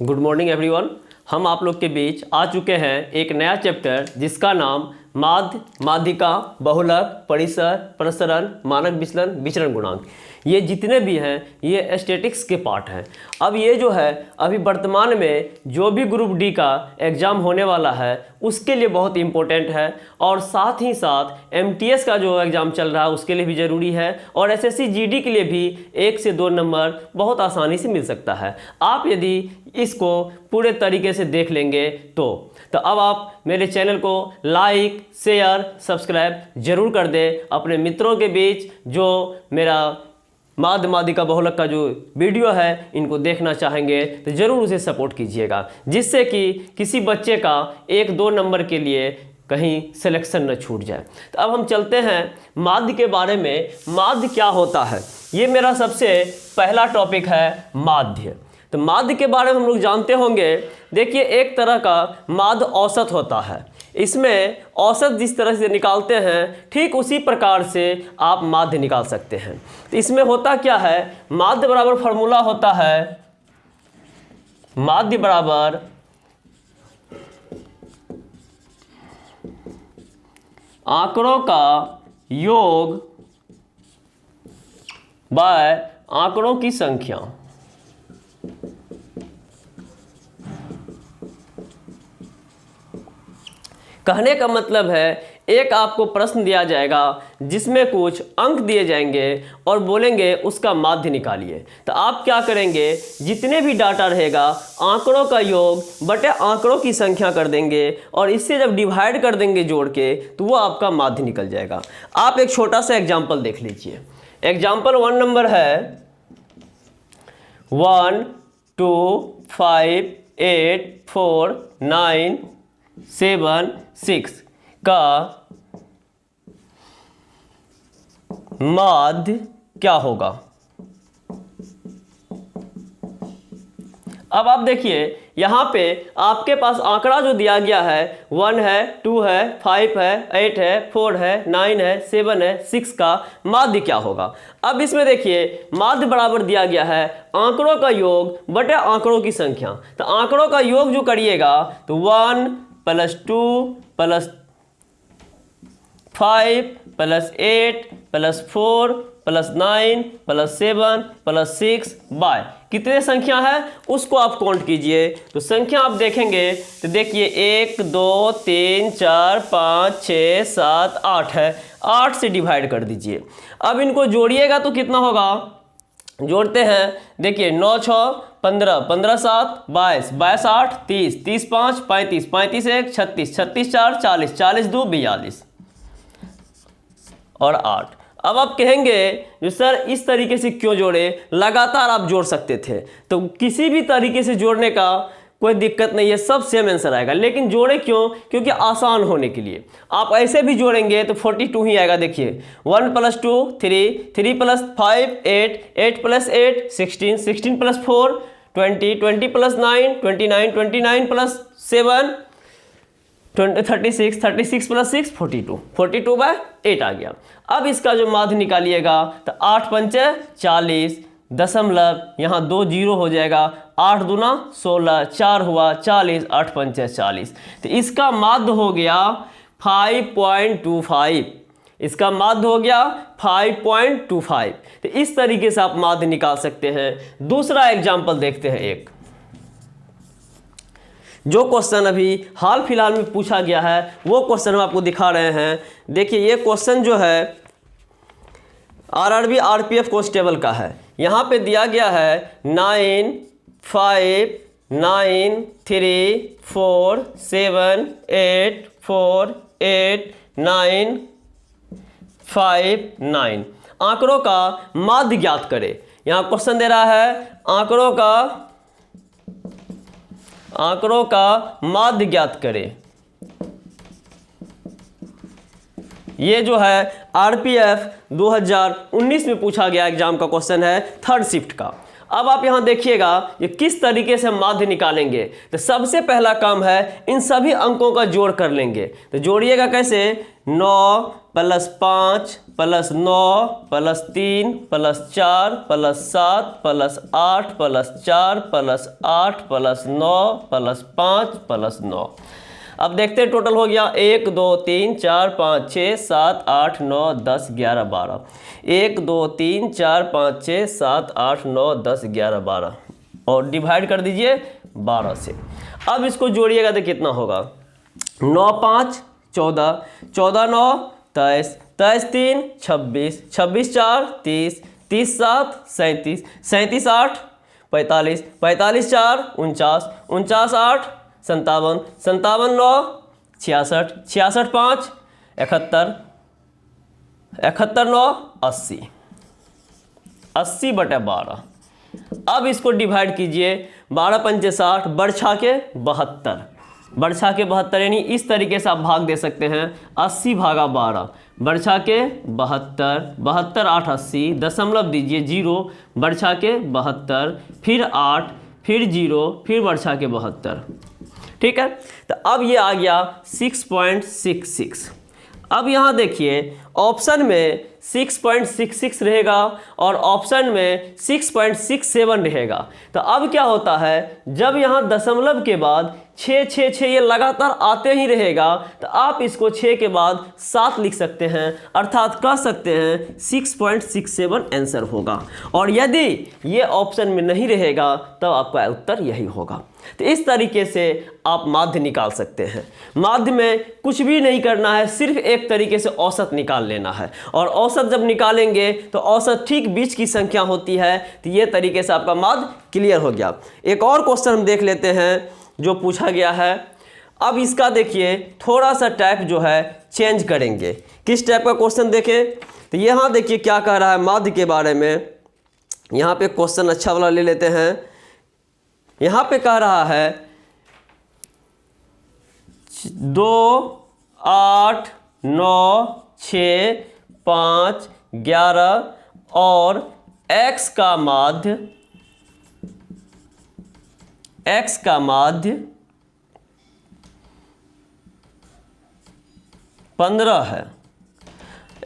Good morning everyone. हम आप लोग के बीच आ चुके हैं एक नया चैप्टर जिसका नाम माध्य, माध्यिका, बहुलक, परिसर, प्रसरण, मानक विचलन, विचरण गुणांक। ये जितने भी हैं ये स्टैटिक्स के पार्ट हैं। अब ये जो है अभी वर्तमान में जो भी ग्रुप डी का एग्ज़ाम होने वाला है उसके लिए बहुत इम्पोर्टेंट है, और साथ ही साथ एमटीएस का जो एग्ज़ाम चल रहा है उसके लिए भी ज़रूरी है, और एसएससी जीडी के लिए भी 1 से 2 नंबर बहुत आसानी से मिल सकता है आप यदि इसको पूरे तरीके से देख लेंगे तो अब आप मेरे चैनल को लाइक, शेयर, सब्सक्राइब जरूर कर दें अपने मित्रों के बीच। जो मेरा माध्य, माध्यिका, बहुलक का जो वीडियो है इनको देखना चाहेंगे तो ज़रूर उसे सपोर्ट कीजिएगा, जिससे कि किसी बच्चे का 1-2 नंबर के लिए कहीं सिलेक्शन न छूट जाए। तो अब हम चलते हैं माध्य के बारे में। माध्य क्या होता है, ये मेरा सबसे पहला टॉपिक है माध्य। तो माध्य के बारे में हम लोग जानते होंगे। देखिए, एक तरह का माध्य औसत होता है। इसमें औसत जिस तरह से निकालते हैं ठीक उसी प्रकार से आप माध्य निकाल सकते हैं। तो इसमें होता क्या है, माध्य बराबर फॉर्मूला होता है माध्य बराबर आंकड़ों का योग बाय आंकड़ों की संख्या। कहने का मतलब है, एक आपको प्रश्न दिया जाएगा जिसमें कुछ अंक दिए जाएंगे और बोलेंगे उसका माध्य निकालिए। तो आप क्या करेंगे, जितने भी डाटा रहेगा आंकड़ों का योग बटे आंकड़ों की संख्या कर देंगे, और इससे जब डिवाइड कर देंगे जोड़ के तो वो आपका माध्य निकल जाएगा। आप एक छोटा सा एग्जाम्पल देख लीजिए। एग्जाम्पल 1 नंबर है 1 2 5 8 4 9 7 6 का माध्य क्या होगा। अब आप देखिए यहाँ पे आपके पास आंकड़ा जो दिया गया है 1 है, 2 है, 5 है, 8 है, 4 है, 9 है, 7 है, 6 का माध्य क्या होगा। अब इसमें देखिए माध्य बराबर दिया गया है आंकड़ों का योग बटे आंकड़ों की संख्या। तो आंकड़ों का योग जो करिएगा तो 1 + 2 + 5 + 8 + 4 + 9 + 7 + 6 बाय कितने संख्या है उसको आप काउंट कीजिए। तो संख्या आप देखेंगे तो देखिए 1 2 3 4 5 6 7 8 है। 8 से डिवाइड कर दीजिए। अब इनको जोड़िएगा तो कितना होगा, जोड़ते हैं। देखिए 9 6 15 15 7 22 22 8 30 30 5 35 35 1 36 36 4 40 40 2 42 और 8। अब आप कहेंगे जो सर इस तरीके से क्यों जोड़े, लगातार आप जोड़ सकते थे। तो किसी भी तरीके से जोड़ने का कोई दिक्कत नहीं है, सब सेम आंसर आएगा। लेकिन जोड़े क्यों, क्योंकि आसान होने के लिए। आप ऐसे भी जोड़ेंगे तो 42 ही आएगा। देखिए 1 + 2 3 3 + 5 8 8 + 8 16 16 + 4 20 20 + 9 29 29 + 7 36 36 + 6 42 42/8 आ गया। अब इसका जो माध्य निकालिएगा तो 8 पंचे 40 दशमलव, यहाँ 2 जीरो हो जाएगा, 8 दूना 16 4 हुआ 40 8 पंचे 40। तो इसका माध्य हो गया 5.25। इसका माध्य हो गया 5.25। तो इस तरीके से आप माध्य निकाल सकते हैं। दूसरा एग्जाम्पल देखते हैं। एक जो क्वेश्चन अभी हाल फिलहाल में पूछा गया है वो क्वेश्चन हम आपको दिखा रहे हैं। देखिए ये क्वेश्चन जो है आरआरबी आरपीएफ कांस्टेबल का है। यहाँ पे दिया गया है 9 5 9 3 4 7 8 4 8 9 5 9 आंकड़ों का माध्य ज्ञात करें। यहाँ क्वेश्चन दे रहा है आंकड़ों का माध्य ज्ञात करें। ये जो है आरपीएफ 2019 में पूछा गया एग्जाम का क्वेश्चन है, 3rd शिफ्ट का। अब आप यहां देखिएगा ये किस तरीके से माध्य निकालेंगे। तो सबसे पहला काम है इन सभी अंकों का जोड़ कर लेंगे। तो जोड़िएगा कैसे, 9 + 5 plus 9 plus 3 plus 4 plus 7 plus 8 plus 4 plus 8 plus 9 plus 5 plus 9। अब देखते हैं टोटल हो गया 1 2 3 4 5 6 7 8 9 10 11 12। 1 2 3 4 5 6 7 8 9 10 11 12 और डिवाइड कर दीजिए 12 से। अब इसको जोड़िएगा तो कितना होगा, 9 5 14, 14 9 23, 23 3 26, 26 4 30, 30 7 37, 37 8 45, 45 4 49, 49 8 57, 57 9 66, 66 5 71, 71 9 80, 80/12। अब इसको डिवाइड कीजिए, 12 पंचे 60, बढ़ के 72, बढ़ के 72 यानी इस तरीके से आप भाग दे सकते हैं 80/12, बढ़ के 72, 72 8 80, दशमलव दीजिए 0, बढ़ के 72, फिर 8, फिर 0, फिर बढ़ के 72। ठीक है, तो अब ये आ गया 6.66। अब यहाँ देखिए ऑप्शन में 6.66 रहेगा और ऑप्शन में 6.67 रहेगा। तो अब क्या होता है, जब यहाँ दशमलव के बाद 6 6 6 ये लगातार आते ही रहेगा तो आप इसको 6 के बाद 7 लिख सकते हैं, अर्थात कह सकते हैं 6.67 आंसर होगा। और यदि ये ऑप्शन में नहीं रहेगा तब आपका उत्तर यही होगा। तो इस तरीके से आप माध्य निकाल सकते हैं। माध्य में कुछ भी नहीं करना है, सिर्फ एक तरीके से औसत निकाल लेना है और औसत जब निकालेंगे तो औसत ठीक बीच की संख्या होती है। तो ये तरीके से आपका माध्य क्लियर हो गया। एक और क्वेश्चन हम देख लेते हैं जो पूछा गया है। अब इसका देखिए थोड़ा सा टाइप जो है चेंज करेंगे। किस टाइप का क्वेश्चन देखें तो यहाँ देखिए क्या कह रहा है माध्य के बारे में। यहाँ पे क्वेश्चन अच्छा वाला ले लेते हैं। यहाँ पे कह रहा है 2 8 9 6 5 11 और x का माध्य 15 है।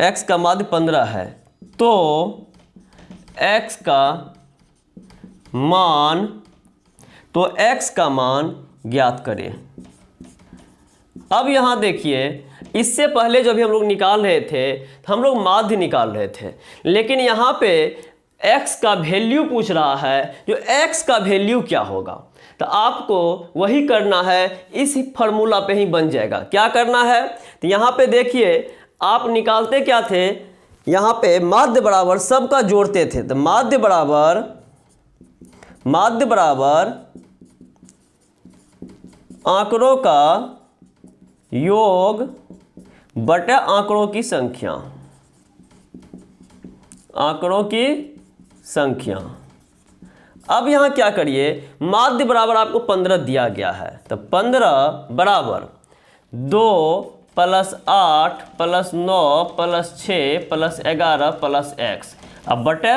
x का माध्य 15 है तो x का मान ज्ञात करें। अब यहाँ देखिए इससे पहले जब हम लोग निकाल रहे थे तो हम लोग माध्य निकाल रहे थे, लेकिन यहाँ पे x का वैल्यू पूछ रहा है। जो x का वैल्यू क्या होगा तो आपको वही करना है, इस फॉर्मूला पे ही बन जाएगा। क्या करना है तो यहाँ पे देखिए आप निकालते क्या थे, यहाँ पे माध्य बराबर सबका जोड़ते थे। तो माध्य बराबर आंकड़ों का योग बटा आंकड़ों की संख्या, अब यहाँ क्या करिए, माध्य बराबर आपको 15 दिया गया है तो 15 बराबर 2 + 8 + 9 + 6 + 11 + x, अब बटे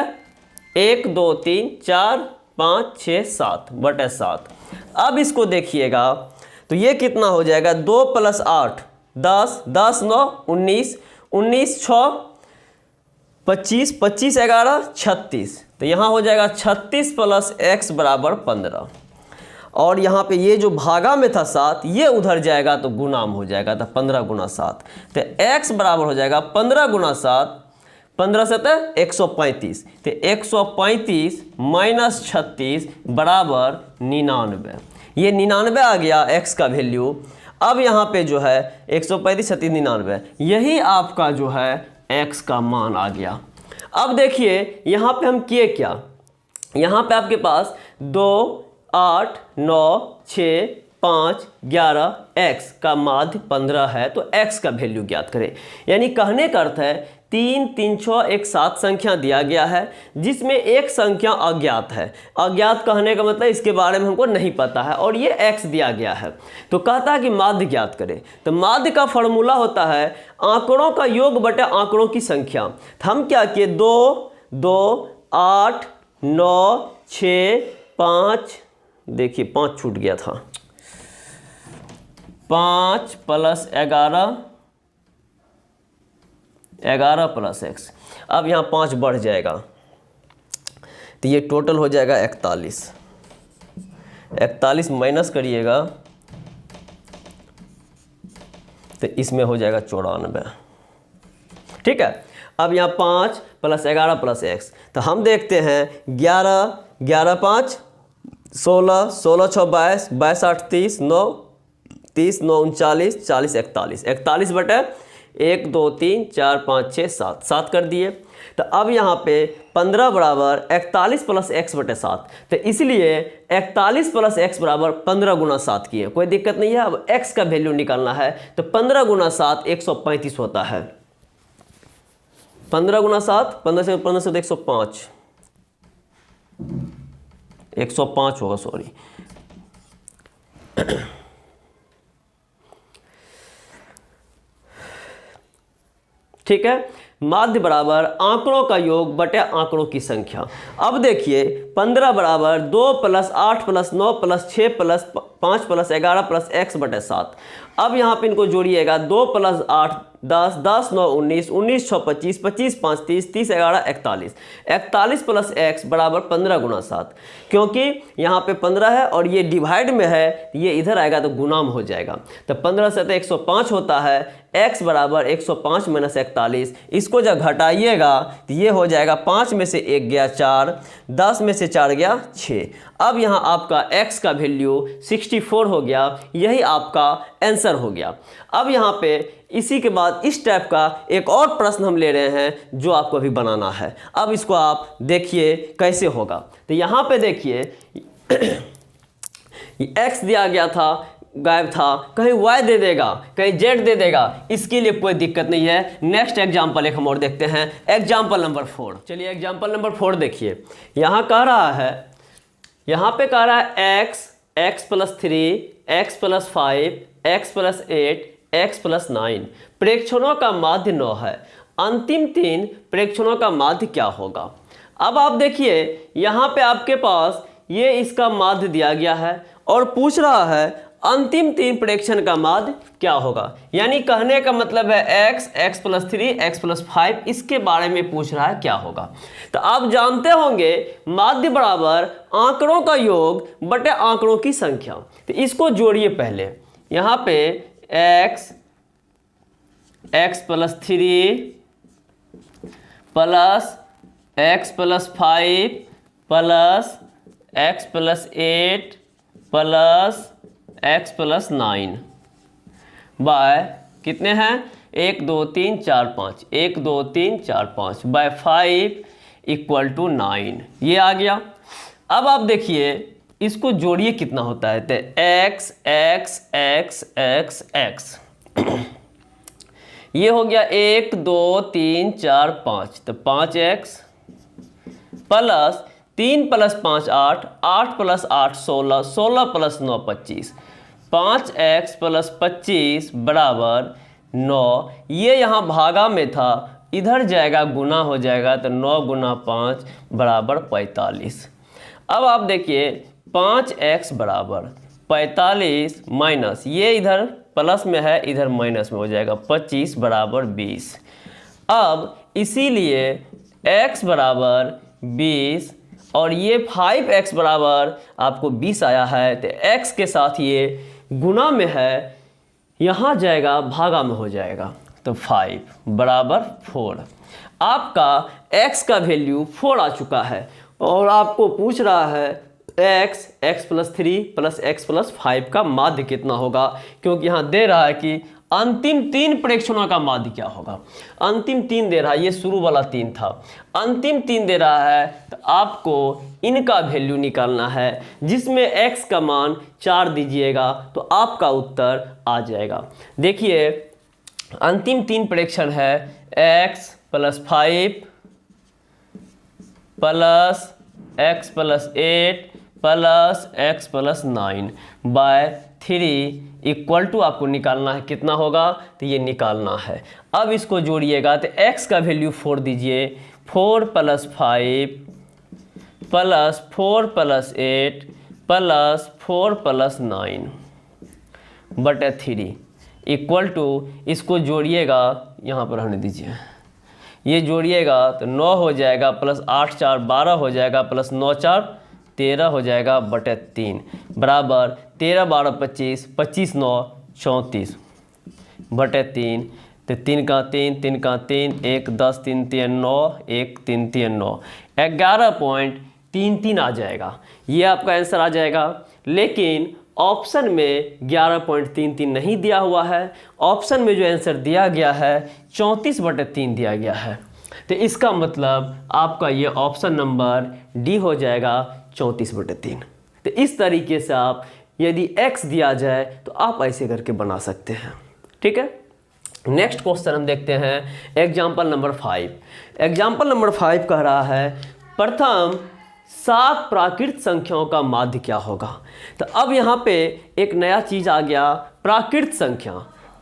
1 2 3 4 5 6 7 बटे 7। अब इसको देखिएगा तो ये कितना हो जाएगा, 2 + 8 10, 10 9 19, 19 6 25, 25 11 36। तो यहाँ हो जाएगा 36 + x बराबर 15। और यहाँ पे ये जो भागा में था 7 ये उधर जाएगा तो गुणाम हो जाएगा, तो 15 × 7। तो x बराबर हो जाएगा 15 × 7, 15 7 135। तो 135 - 36 बराबर 99। ये 99 आ गया x का वैल्यू। अब यहाँ पे जो है 135 36 99, यही आपका जो है x का मान आ गया। अब देखिए यहाँ पे हम किए क्या, यहाँ पे आपके पास 2 8 9 6 5 11 x का माध्य 15 है तो x का वैल्यू ज्ञात करें। यानी कहने का अर्थ है 3 3 6 एक 7 संख्या दिया गया है जिसमें एक संख्या अज्ञात है। अज्ञात कहने का मतलब इसके बारे में हमको नहीं पता है और ये x दिया गया है। तो कहता है कि माध्य ज्ञात करें। तो माध्य का फॉर्मूला होता है आंकड़ों का योग बटे आंकड़ों की संख्या। तो हम क्या किए, 2 2 8 9 6 5, देखिए 5 छूट गया था, 5 + 11 11 प्लस एक्स। अब यहाँ 5 बढ़ जाएगा तो ये टोटल हो जाएगा 41। 41 माइनस करिएगा तो इसमें हो जाएगा 94। ठीक है। अब यहाँ 5 प्लस 11 प्लस एक्स, तो हम देखते हैं 11, 11 5 16, 16 6 22, 22 8 30, 9 30, 9 39, 40 41, 41 बटे 1 2 3 4 5 6 7, 7 कर दिए। तो अब यहाँ पे 15 बराबर 41 प्लस एक्स बटे 7, तो इसलिए 41 प्लस एक्स बराबर 15 गुना 7 किए, कोई दिक्कत नहीं है। अब एक्स का वैल्यू निकालना है तो 15 गुना 7 135 होता है। 15 गुना 7, 15 से 105, 105 होगा, सॉरी। ठीक है। माध्य बराबर आंकड़ों का योग बटे आंकड़ों की संख्या। अब देखिए 15 बराबर 2 plus 8 plus 9 plus 6 plus 5 plus 11 plus x बटे 7। अब यहाँ पे इनको जोड़िएगा, 2 प्लस 8 10, 10 9 19, 19 6 25, 25 5 30, 30 11 41, 41 प्लस एक्स बराबर 15 गुना 7। क्योंकि यहाँ पे 15 है और ये डिवाइड में है, ये इधर आएगा तो गुना में हो जाएगा। तो 15 से तो 105 होता है, x बराबर 105 माइनस 41। इसको जब घटाइएगा तो ये हो जाएगा, 5 में से 1 गया 4, 10 में से 4 गया 6। अब यहाँ आपका x का वैल्यू 64 हो गया, यही आपका आंसर हो गया। अब यहाँ पे इसी के बाद इस टाइप का एक और प्रश्न हम ले रहे हैं जो आपको अभी बनाना है। अब इसको आप देखिए कैसे होगा। तो यहाँ पे देखिए x दिया गया था, गायब था, कहीं y दे देगा, कहीं z दे देगा, इसके लिए कोई दिक्कत नहीं है। नेक्स्ट एग्जाम्पल एक हम और देखते हैं, एग्जाम्पल नंबर 4। चलिए एग्जाम्पल नंबर 4 देखिए। यहाँ कह रहा है, यहाँ पे कह रहा है x plus 3, x plus 5, x plus 8, x plus 9 प्रेक्षणों का माध्य 9 है। अंतिम 3 प्रेक्षणों का माध्य क्या होगा। अब आप देखिए यहाँ पे आपके पास ये इसका माध्य दिया गया है और पूछ रहा है अंतिम 3 प्रेक्षण का माध्य क्या होगा। यानी कहने का मतलब है x प्लस 3, x प्लस 5, इसके बारे में पूछ रहा है क्या होगा। तो आप जानते होंगे माध्य बराबर आंकड़ों का योग बटे आंकड़ों की संख्या। तो इसको जोड़िए पहले, यहाँ पे x plus 3 plus x plus 5 plus x plus 8 plus x plus 9 by कितने हैं, 1 2 3 4 5, 1 2 3 4 5 बाय 5 इक्वल टू 9, ये आ गया। अब आप देखिए इसको जोड़िए कितना होता है, तो x x x x x ये हो गया 1 2 3 4 5, तो 5x plus 3 plus 5 8, 8 plus 8 16, 16 plus 9 25, 5x plus 25 बराबर 9। ये यहाँ भागा में था, इधर जाएगा गुना हो जाएगा, तो 9 गुना 5 बराबर 45। अब आप देखिए 5x बराबर 45 माइनस, ये इधर प्लस में है इधर माइनस में हो जाएगा, 25 बराबर 20। अब इसीलिए x बराबर 20 और ये 5x बराबर आपको 20 आया है, तो x के साथ ये गुना में है, यहाँ जाएगा भागा में हो जाएगा, तो 5 बराबर 4। आपका x का वैल्यू 4 आ चुका है और आपको पूछ रहा है x plus 3 plus x plus 5 का माध्य कितना होगा, क्योंकि यहाँ दे रहा है कि अंतिम 3 प्रेक्षणों का माध्य क्या होगा। अंतिम 3 दे रहा है, ये शुरू वाला 3 था, अंतिम 3 दे रहा है, तो आपको इनका वैल्यू निकालना है, जिसमें x का मान 4 दीजिएगा तो आपका उत्तर आ जाएगा। देखिए अंतिम 3 प्रेक्षण है x plus 5 plus x plus 8 plus x plus 9 by 3 equal to आपको निकालना है, कितना होगा, तो ये निकालना है। अब इसको जोड़िएगा तो x का वैल्यू 4 दीजिए, 4 plus 5 plus 4 plus 8 plus 4 plus 9 बटे 3 इक्वल टू, इसको जोड़िएगा, यहाँ पर रहने दीजिए, ये जोड़िएगा तो 9 हो जाएगा, प्लस 8 4 12 हो जाएगा, प्लस 9 4 13 हो जाएगा बटे 3 बराबर 13 12 25, 25 9 34 बटे 3। तो 3 का 3, 3 का 3, 1 10 3 3 9, 1 3 3 9, 11.33 आ जाएगा। ये आपका आंसर आ जाएगा। लेकिन ऑप्शन में 11.33 नहीं दिया हुआ है। ऑप्शन में जो आंसर दिया गया है 34/3 दिया गया है। तो इसका मतलब आपका ये ऑप्शन नंबर डी हो जाएगा 34/3। तो इस तरीके से आप यदि x दिया जाए तो आप ऐसे करके बना सकते हैं। ठीक है, नेक्स्ट क्वेश्चन हम देखते हैं एग्जाम्पल नंबर 5। एग्जाम्पल नंबर 5 कह रहा है प्रथम 7 प्राकृत संख्याओं का माध्य क्या होगा। तो अब यहाँ पे एक नया चीज़ आ गया, प्राकृत संख्या।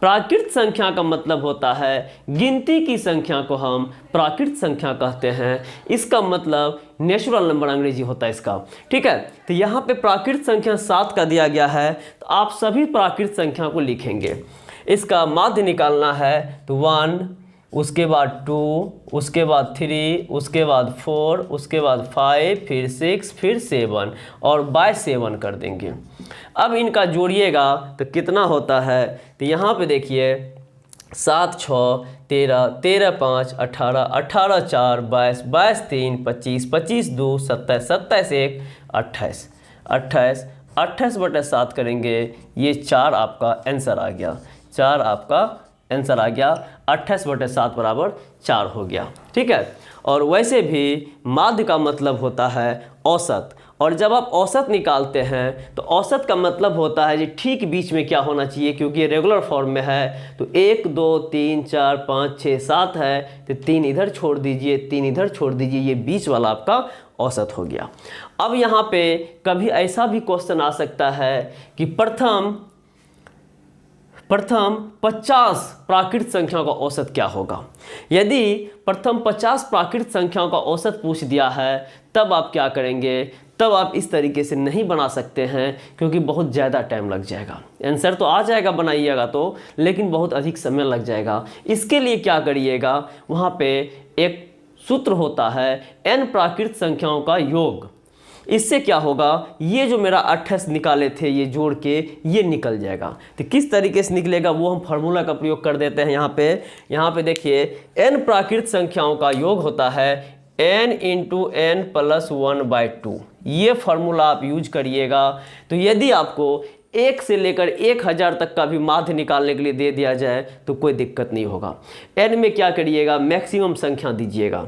प्राकृत संख्या का मतलब होता है गिनती की संख्या को हम प्राकृत संख्या कहते हैं। इसका मतलब नेचुरल नंबर अंग्रेजी होता है इसका। ठीक है, तो यहाँ पे प्राकृत संख्या 7 का दिया गया है, तो आप सभी प्राकृत संख्या को लिखेंगे। इसका माध्य निकालना है तो 1, उसके बाद 2, उसके बाद 3, उसके बाद 4, उसके बाद 5, फिर 6, फिर 7 और बाय 7 कर देंगे। अब इनका जोड़िएगा तो कितना होता है। तो यहाँ पे देखिए 7 6 13, 13 5 18, 18 4 22, 22 3 25, 25 2 27, 27 1 28, 28, 28/7 करेंगे। ये 4 आपका आंसर आ गया। 4 आपका आंसर आ गया। 28/7 बराबर 4 हो गया। ठीक है, और वैसे भी माध्य का मतलब होता है औसत। और जब आप औसत निकालते हैं तो औसत का मतलब होता है जी ठीक बीच में क्या होना चाहिए, क्योंकि ये रेगुलर फॉर्म में है। तो 1 2 3 4 5 6 7 है, तो 3 इधर छोड़ दीजिए, 3 इधर छोड़ दीजिए, ये बीच वाला आपका औसत हो गया। अब यहाँ पे कभी ऐसा भी क्वेश्चन आ सकता है कि प्रथम 50 प्राकृत संख्याओं का औसत क्या होगा। यदि प्रथम 50 प्राकृत संख्याओं का औसत पूछ दिया है तब आप क्या करेंगे, तब आप इस तरीके से नहीं बना सकते हैं, क्योंकि बहुत ज़्यादा टाइम लग जाएगा। आंसर तो आ जाएगा बनाइएगा तो, लेकिन बहुत अधिक समय लग जाएगा। इसके लिए क्या करिएगा, वहाँ पे एक सूत्र होता है n प्राकृत संख्याओं का योग। इससे क्या होगा, ये जो मेरा 28 निकाले थे ये जोड़ के ये निकल जाएगा। तो किस तरीके से निकलेगा वो हम फार्मूला का प्रयोग कर देते हैं। यहाँ पे देखिए n प्राकृत संख्याओं का योग होता है n × n + 1/2। ये फार्मूला आप यूज करिएगा। तो यदि आपको 1 से लेकर 1000 तक का भी माध्य निकालने के लिए दे दिया जाए तो कोई दिक्कत नहीं होगा। n में क्या करिएगा, मैक्सिमम संख्या दीजिएगा।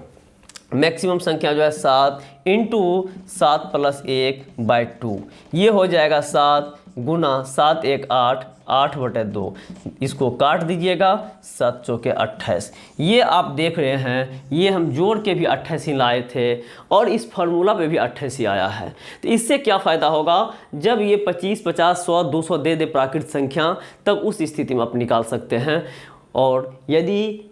मैक्सिमम संख्या जो है 7 × 7 + 1/2। ये हो जाएगा 7 × 7 1 8, 8/2। इसको काट दीजिएगा, 7 चौके 28। ये आप देख रहे हैं, ये हम जोड़ के भी 28 ही लाए थे और इस फार्मूला पे भी 28 ही आया है। तो इससे क्या फ़ायदा होगा, जब ये 25 50 100 200 दे दे प्राकृत संख्या, तब उस स्थिति में आप निकाल सकते हैं। और यदि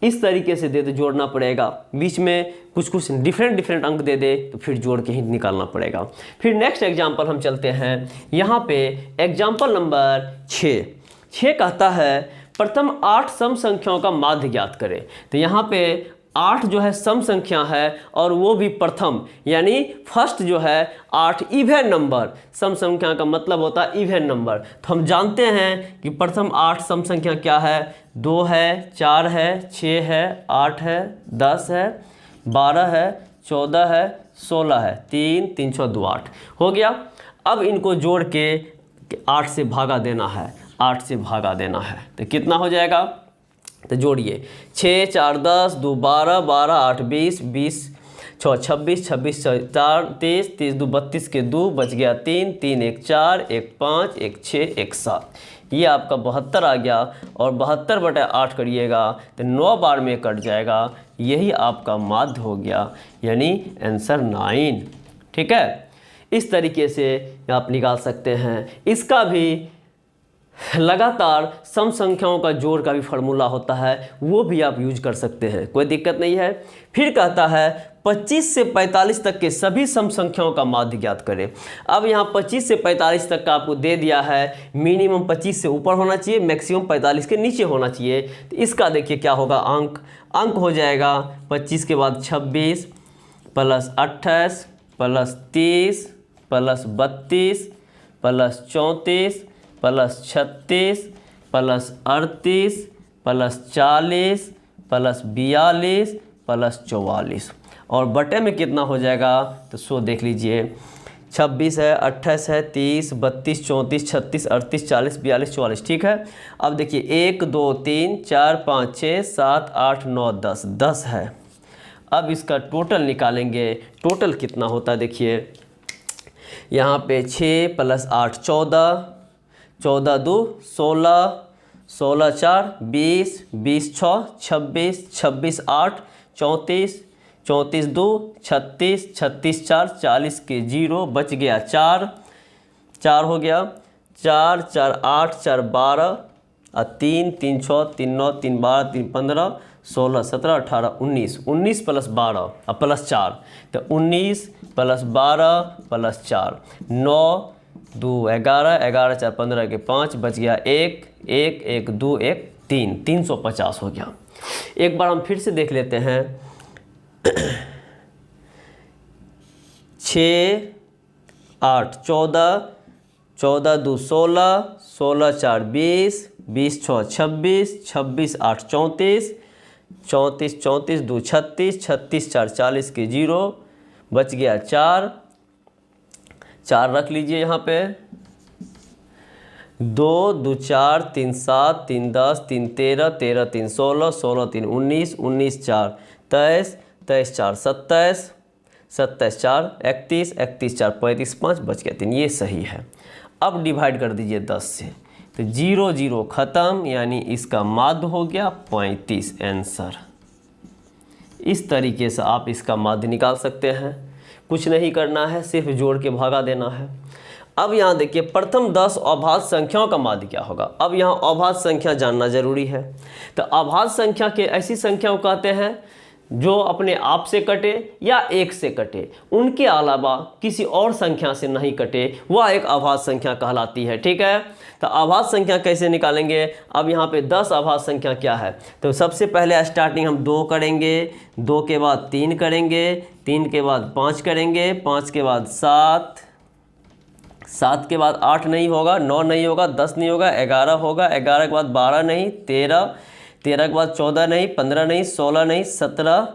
इस तरीके से दे दे जोड़ना पड़ेगा, बीच में कुछ डिफरेंट अंक दे दे तो फिर जोड़ के ही निकालना पड़ेगा। फिर नेक्स्ट एग्जांपल हम चलते हैं। यहाँ पे एग्जांपल नंबर 6 कहता है प्रथम 8 सम संख्याओं का माध्य ज्ञात करें। तो यहाँ पे 8 जो है सम संख्या है और वो भी प्रथम, यानी फर्स्ट जो है 8 इवन नंबर। सम संख्या का मतलब होता है इवन नंबर। तो हम जानते हैं कि प्रथम 8 सम संख्या क्या है, 2 है, 4 है, 6 है, 8 है, 10 है, 12 है, 14 है, 16 है, 3 3 6 2 8 हो गया। अब इनको जोड़ के 8 से भागा देना है, 8 से भागा देना है। तो कितना हो जाएगा, तो जोड़िए 6 4 10 2 12 12 8 20 20 6 26 26 4 23 23 2 32 के 2 बच गया 3 3 1 4 1 5 1 6 1 7। ये आपका 72 आ गया और 72/8 करिएगा तो 9 बार में कट जाएगा। यही आपका माध्य हो गया, यानी आंसर 9। ठीक है, इस तरीके से आप निकाल सकते हैं। इसका भी लगातार सम संख्याओं का जोड़ का भी फार्मूला होता है, वो भी आप यूज कर सकते हैं, कोई दिक्कत नहीं है। फिर कहता है 25 से 45 तक के सभी सम संख्याओं का माध्य ज्ञात करें। अब यहाँ 25 से 45 तक का आपको दे दिया है, मिनिमम 25 से ऊपर होना चाहिए, मैक्सिमम 45 के नीचे होना चाहिए। तो इसका देखिए क्या होगा, अंक हो जाएगा 25 के बाद 26 plus 28 plus 30 plus 32 plus 34 plus 36 plus 38 plus 40 plus 42 plus 44 और बटे में कितना हो जाएगा, तो 100 देख लीजिए। 26 है, 28 है, 30, 32, 34, 36, 38, 40, 42, 44। ठीक है। अब देखिए 1 2 3 4 5 6 7 8 9 10 10 है। अब इसका टोटल निकालेंगे, टोटल कितना होता है देखिए, यहाँ पे 6 प्लस 8 14, 14 2 16, 16 4 20, 20 6 26, 26 8 34, 34 2 36, 36 4 40 के 0 बच गया 4 हो गया, 4 4 8 4 12 और 3 3 6 3 9 3 12 3 15 16 17 18 19, 19 प्लस 12 और प्लस 4, तो 19 प्लस 12 प्लस 4 9 2 11, 11 4 15 के 5 बच गया 1 1 1 2 1 3, 350 हो गया। एक बार हम फिर से देख लेते हैं। 6 8 14, 14 2 16, 16 4 20, 20 6 26, 26 8 34, 34 34 2 36, 36 4 40 के 0 बच गया 4 रख लीजिए यहाँ पे। 2 2 4 3 7 3 10 3 13, 13 3 16, 16 3 19, 19 4 23, 23 4 27, 27 4 31, 31 4 35, 5 बच गया 3, ये सही है। अब डिवाइड कर दीजिए 10 से, तो 0 0 ख़त्म, यानी इसका माध्य हो गया 35 आंसर। इस तरीके से आप इसका माध्य निकाल सकते हैं। कुछ नहीं करना है, सिर्फ जोड़ के भागा देना है। अब यहाँ देखिए प्रथम 10 अभाज्य संख्याओं का माध्य क्या होगा। अब यहाँ अभाज्य संख्या जानना जरूरी है। तो अभाज्य संख्या के ऐसी संख्याओं कहते हैं जो अपने आप से कटे या एक से कटे, उनके अलावा किसी और संख्या से नहीं कटे, वह एक अभाज्य संख्या कहलाती है। ठीक है। तो अभाज्य संख्या कैसे निकालेंगे। अब यहाँ पे 10 अभाज्य संख्या क्या है, तो सबसे पहले स्टार्टिंग हम 2 करेंगे, 2 के बाद 3 करेंगे, 3 के बाद 5 करेंगे, 5 के बाद 7, 7 के बाद 8 नहीं होगा, 9 नहीं होगा, 10 नहीं होगा, 11 होगा, 11 के बाद 12 नहीं, 13, 13 के बाद 14 नहीं, 15 नहीं, 16 नहीं, 17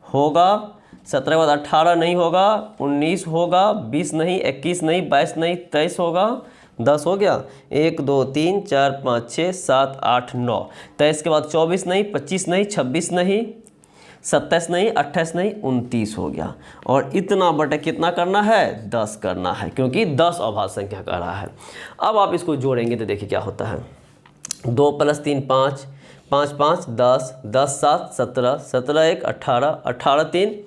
होगा, 17 के बाद 18 नहीं होगा, 19 होगा, 20 नहीं, 21 नहीं, 22 नहीं, 23 होगा, 10 हो गया। 1 2 3 4 5 6 7 8 9, 23 के बाद 24 नहीं, 25 नहीं, 26 नहीं, 27 नहीं, 28 नहीं, 29 हो गया। और इतना बटे कितना करना है, 10 करना है, क्योंकि 10 अभाज्य संख्या कह रहा है। अब आप इसको जोड़ेंगे तो देखिए क्या होता है। 2 + 3 5, 5 5 10, 10 7 17, 17 1 18, 18 3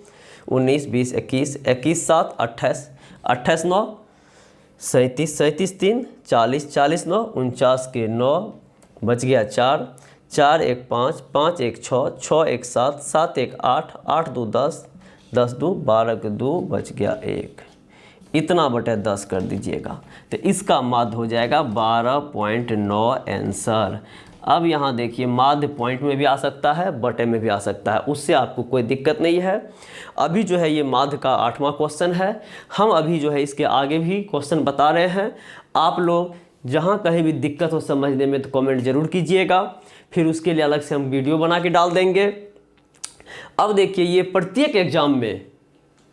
19, 20 21, 21 7 28, 28 9 37, 37 3 40, 40 9 49 के 9 बच गया 4, 4 1 5, 5 1 6, 6 1 7, 7 1 8, 8 2 10, 10 2 12 के 2 बच गया 1। इतना बटे 10 कर दीजिएगा, तो इसका माध्य हो जाएगा 12.9 आंसर। अब यहाँ देखिए माध्य पॉइंट में भी आ सकता है, बटे में भी आ सकता है, उससे आपको कोई दिक्कत नहीं है। अभी जो है ये माध्य का 8वां क्वेश्चन है। हम अभी जो है इसके आगे भी क्वेश्चन बता रहे हैं। आप लोग जहाँ कहीं भी दिक्कत हो समझने में तो कमेंट ज़रूर कीजिएगा, फिर उसके लिए अलग से हम वीडियो बना के डाल देंगे। अब देखिए ये प्रत्येक एग्जाम में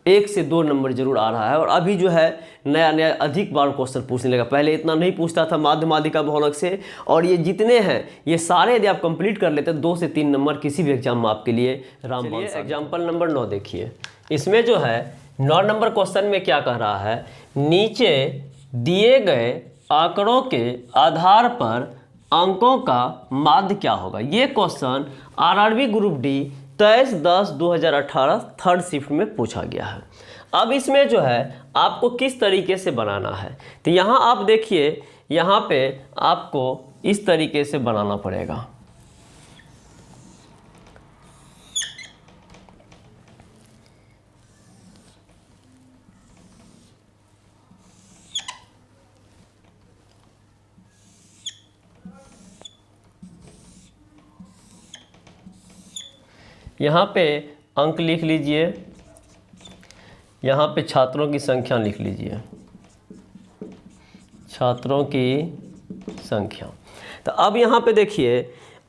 1 से 2 नंबर जरूर आ रहा है, और अभी जो है नया नया अधिक बार क्वेश्चन पूछने लगा। पहले इतना नहीं पूछता था माध्य माध्यिका बहुलक से, और ये जितने हैं ये सारे यदि आप कंप्लीट कर लेते 2 से 3 नंबर किसी भी एग्जाम में आपके लिए रामबाण। एग्जाम्पल नंबर 9 देखिए, इसमें जो है 9 नंबर क्वेश्चन में क्या कह रहा है, नीचे दिए गए आंकड़ों के आधार पर अंकों का माध्य क्या होगा। ये question RRB group D 23/10/2018 third shift में पूछा गया है। अब इसमें जो है आपको किस तरीके से बनाना है, तो यहाँ आप देखिए, यहाँ पे आपको इस तरीके से बनाना पड़ेगा। यहाँ पे अंक लिख लीजिए, यहाँ पे छात्रों की संख्या लिख लीजिए, छात्रों की संख्या। तो अब यहाँ पे देखिए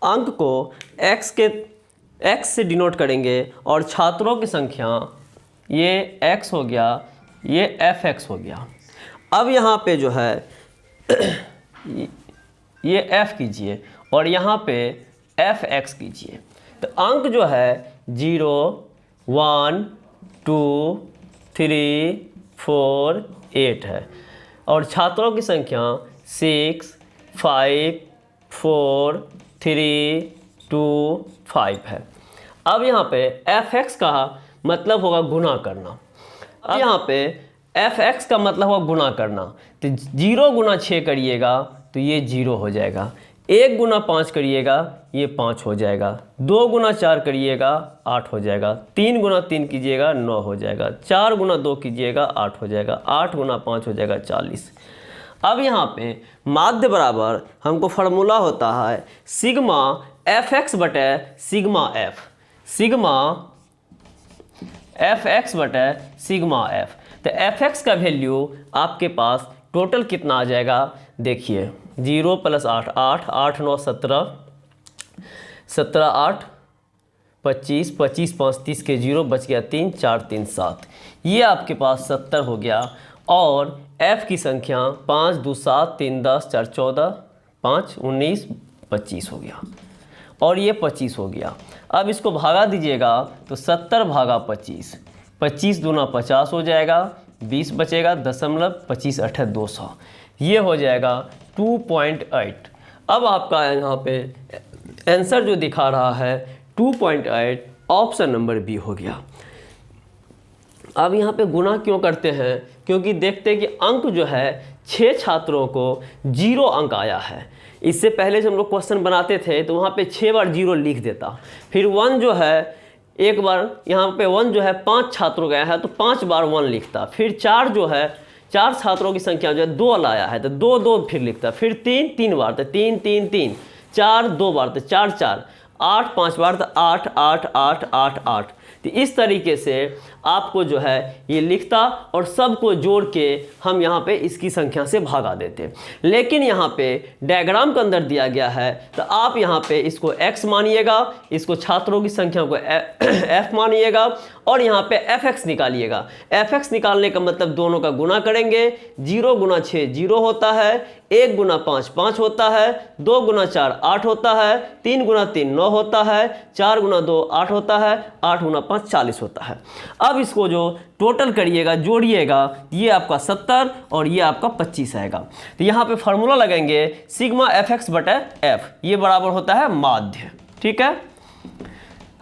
अंक को x से डिनोट करेंगे और छात्रों की संख्या ये x हो गया, ये fx हो गया। अब यहाँ पे जो है ये f कीजिए और यहाँ पे fx कीजिए। तो अंक जो है 0, 1, 2, 3, 4, 8 है और छात्रों की संख्या 6, 5, 4, 3, 2, 5 है। अब यहाँ पे fx का मतलब होगा गुना करना। अब यहाँ पे fx का मतलब होगा गुना करना। तो 0 गुना 6 करिएगा तो ये 0 हो जाएगा, 1 गुना 5 करिएगा ये 5 हो जाएगा, 2 गुना 4 करिएगा 8 हो जाएगा, 3 गुना 3 कीजिएगा 9 हो जाएगा, 4 गुना 2 कीजिएगा 8 हो जाएगा, 8 गुना 5 हो जाएगा 40। अब यहाँ पे माध्य बराबर हमको फार्मूला होता है सिग्मा fx बटे सिग्मा f, सिग्मा fx बटे सिग्मा f। तो fx का वैल्यू आपके पास टोटल कितना आ जाएगा, देखिए 0 + 8, 8, 8, 9, 17, 17, 8, 25, 25, 5, 30 के 0 बच गया 3, 4, 3, 7, ये आपके पास 70 हो गया। और f की संख्या 5, 2, 7, 3, 10, 4, 14, 5, 19, 25 हो गया और ये 25 हो गया। अब इसको भागा दीजिएगा तो 70 भागा 25, 25 दूना 50 हो जाएगा, 20 बचेगा, 0.25 8 200, ये हो जाएगा 2.8। अब आपका यहाँ पे आंसर जो दिखा रहा है 2.8, ऑप्शन नंबर बी हो गया। अब यहाँ पे गुना क्यों करते हैं, क्योंकि देखते हैं कि अंक जो है 6 छात्रों को 0 अंक आया है। इससे पहले जब हम लोग क्वेश्चन बनाते थे तो वहाँ पे 6 बार 0 लिख देता, फिर 1 जो है एक बार, यहाँ पे 1 जो है 5 छात्रों गया है तो 5 बार 1 लिखता, फिर 4 जो है 4 छात्रों की संख्या जो है 2 लाया है तो 2 2 फिर लिखता, फिर 3 3 बार तो 3 3 3, 4 2 बार तो 4 4, 8 5 बार तो 8 8 8 8 8। तो इस तरीके से आपको जो है ये लिखता और सबको जोड़ के हम यहाँ पे इसकी संख्या से भागा देते। लेकिन यहाँ पे डायग्राम के अंदर दिया गया है तो आप यहाँ पे इसको x मानिएगा, इसको छात्रों की संख्या को f मानिएगा और यहाँ पे fx निकालिएगा। fx निकालने का मतलब दोनों का गुना करेंगे, 0 गुना 6 0 होता है, 1 गुना 5 5 होता है, 2 गुना 4 8 होता है, 3 गुना 3 9 होता है, 4 गुना 2 8 होता है, 8 गुना 5 40 होता है। अब इसको जो टोटल करिएगा जोड़िएगा, ये आपका 70 और ये आपका 25 आएगा। तो यहाँ पे फार्मूला लगाएंगे सिग्मा fx बटे f, ये बराबर होता है माध्य, ठीक है।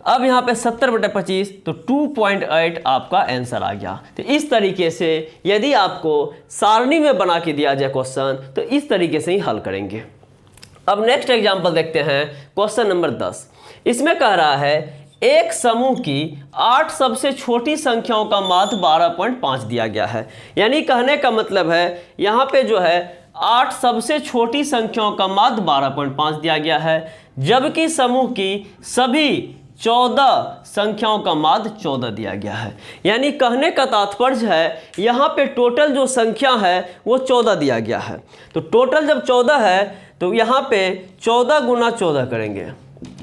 अब यहाँ पे 70 बटे 25 तो 2.8 आपका आंसर आ गया। तो इस तरीके से यदि आपको सारणी में बना के दिया जाए क्वेश्चन तो इस तरीके से ही हल करेंगे। अब नेक्स्ट एग्जांपल देखते हैं, क्वेश्चन नंबर 10। इसमें कह रहा है एक समूह की 8 सबसे छोटी संख्याओं का माध्य 12.5 दिया गया है। यानी कहने का मतलब है यहाँ पे जो है 8 सबसे छोटी संख्याओं का माध्य 12.5 दिया गया है, जबकि समूह की सभी 14 संख्याओं का माध्य 14 दिया गया है। यानी कहने का तात्पर्य है यहाँ पे टोटल जो संख्या है वो 14 दिया गया है। तो टोटल जब 14 है तो यहाँ पे 14 गुना 14 करेंगे,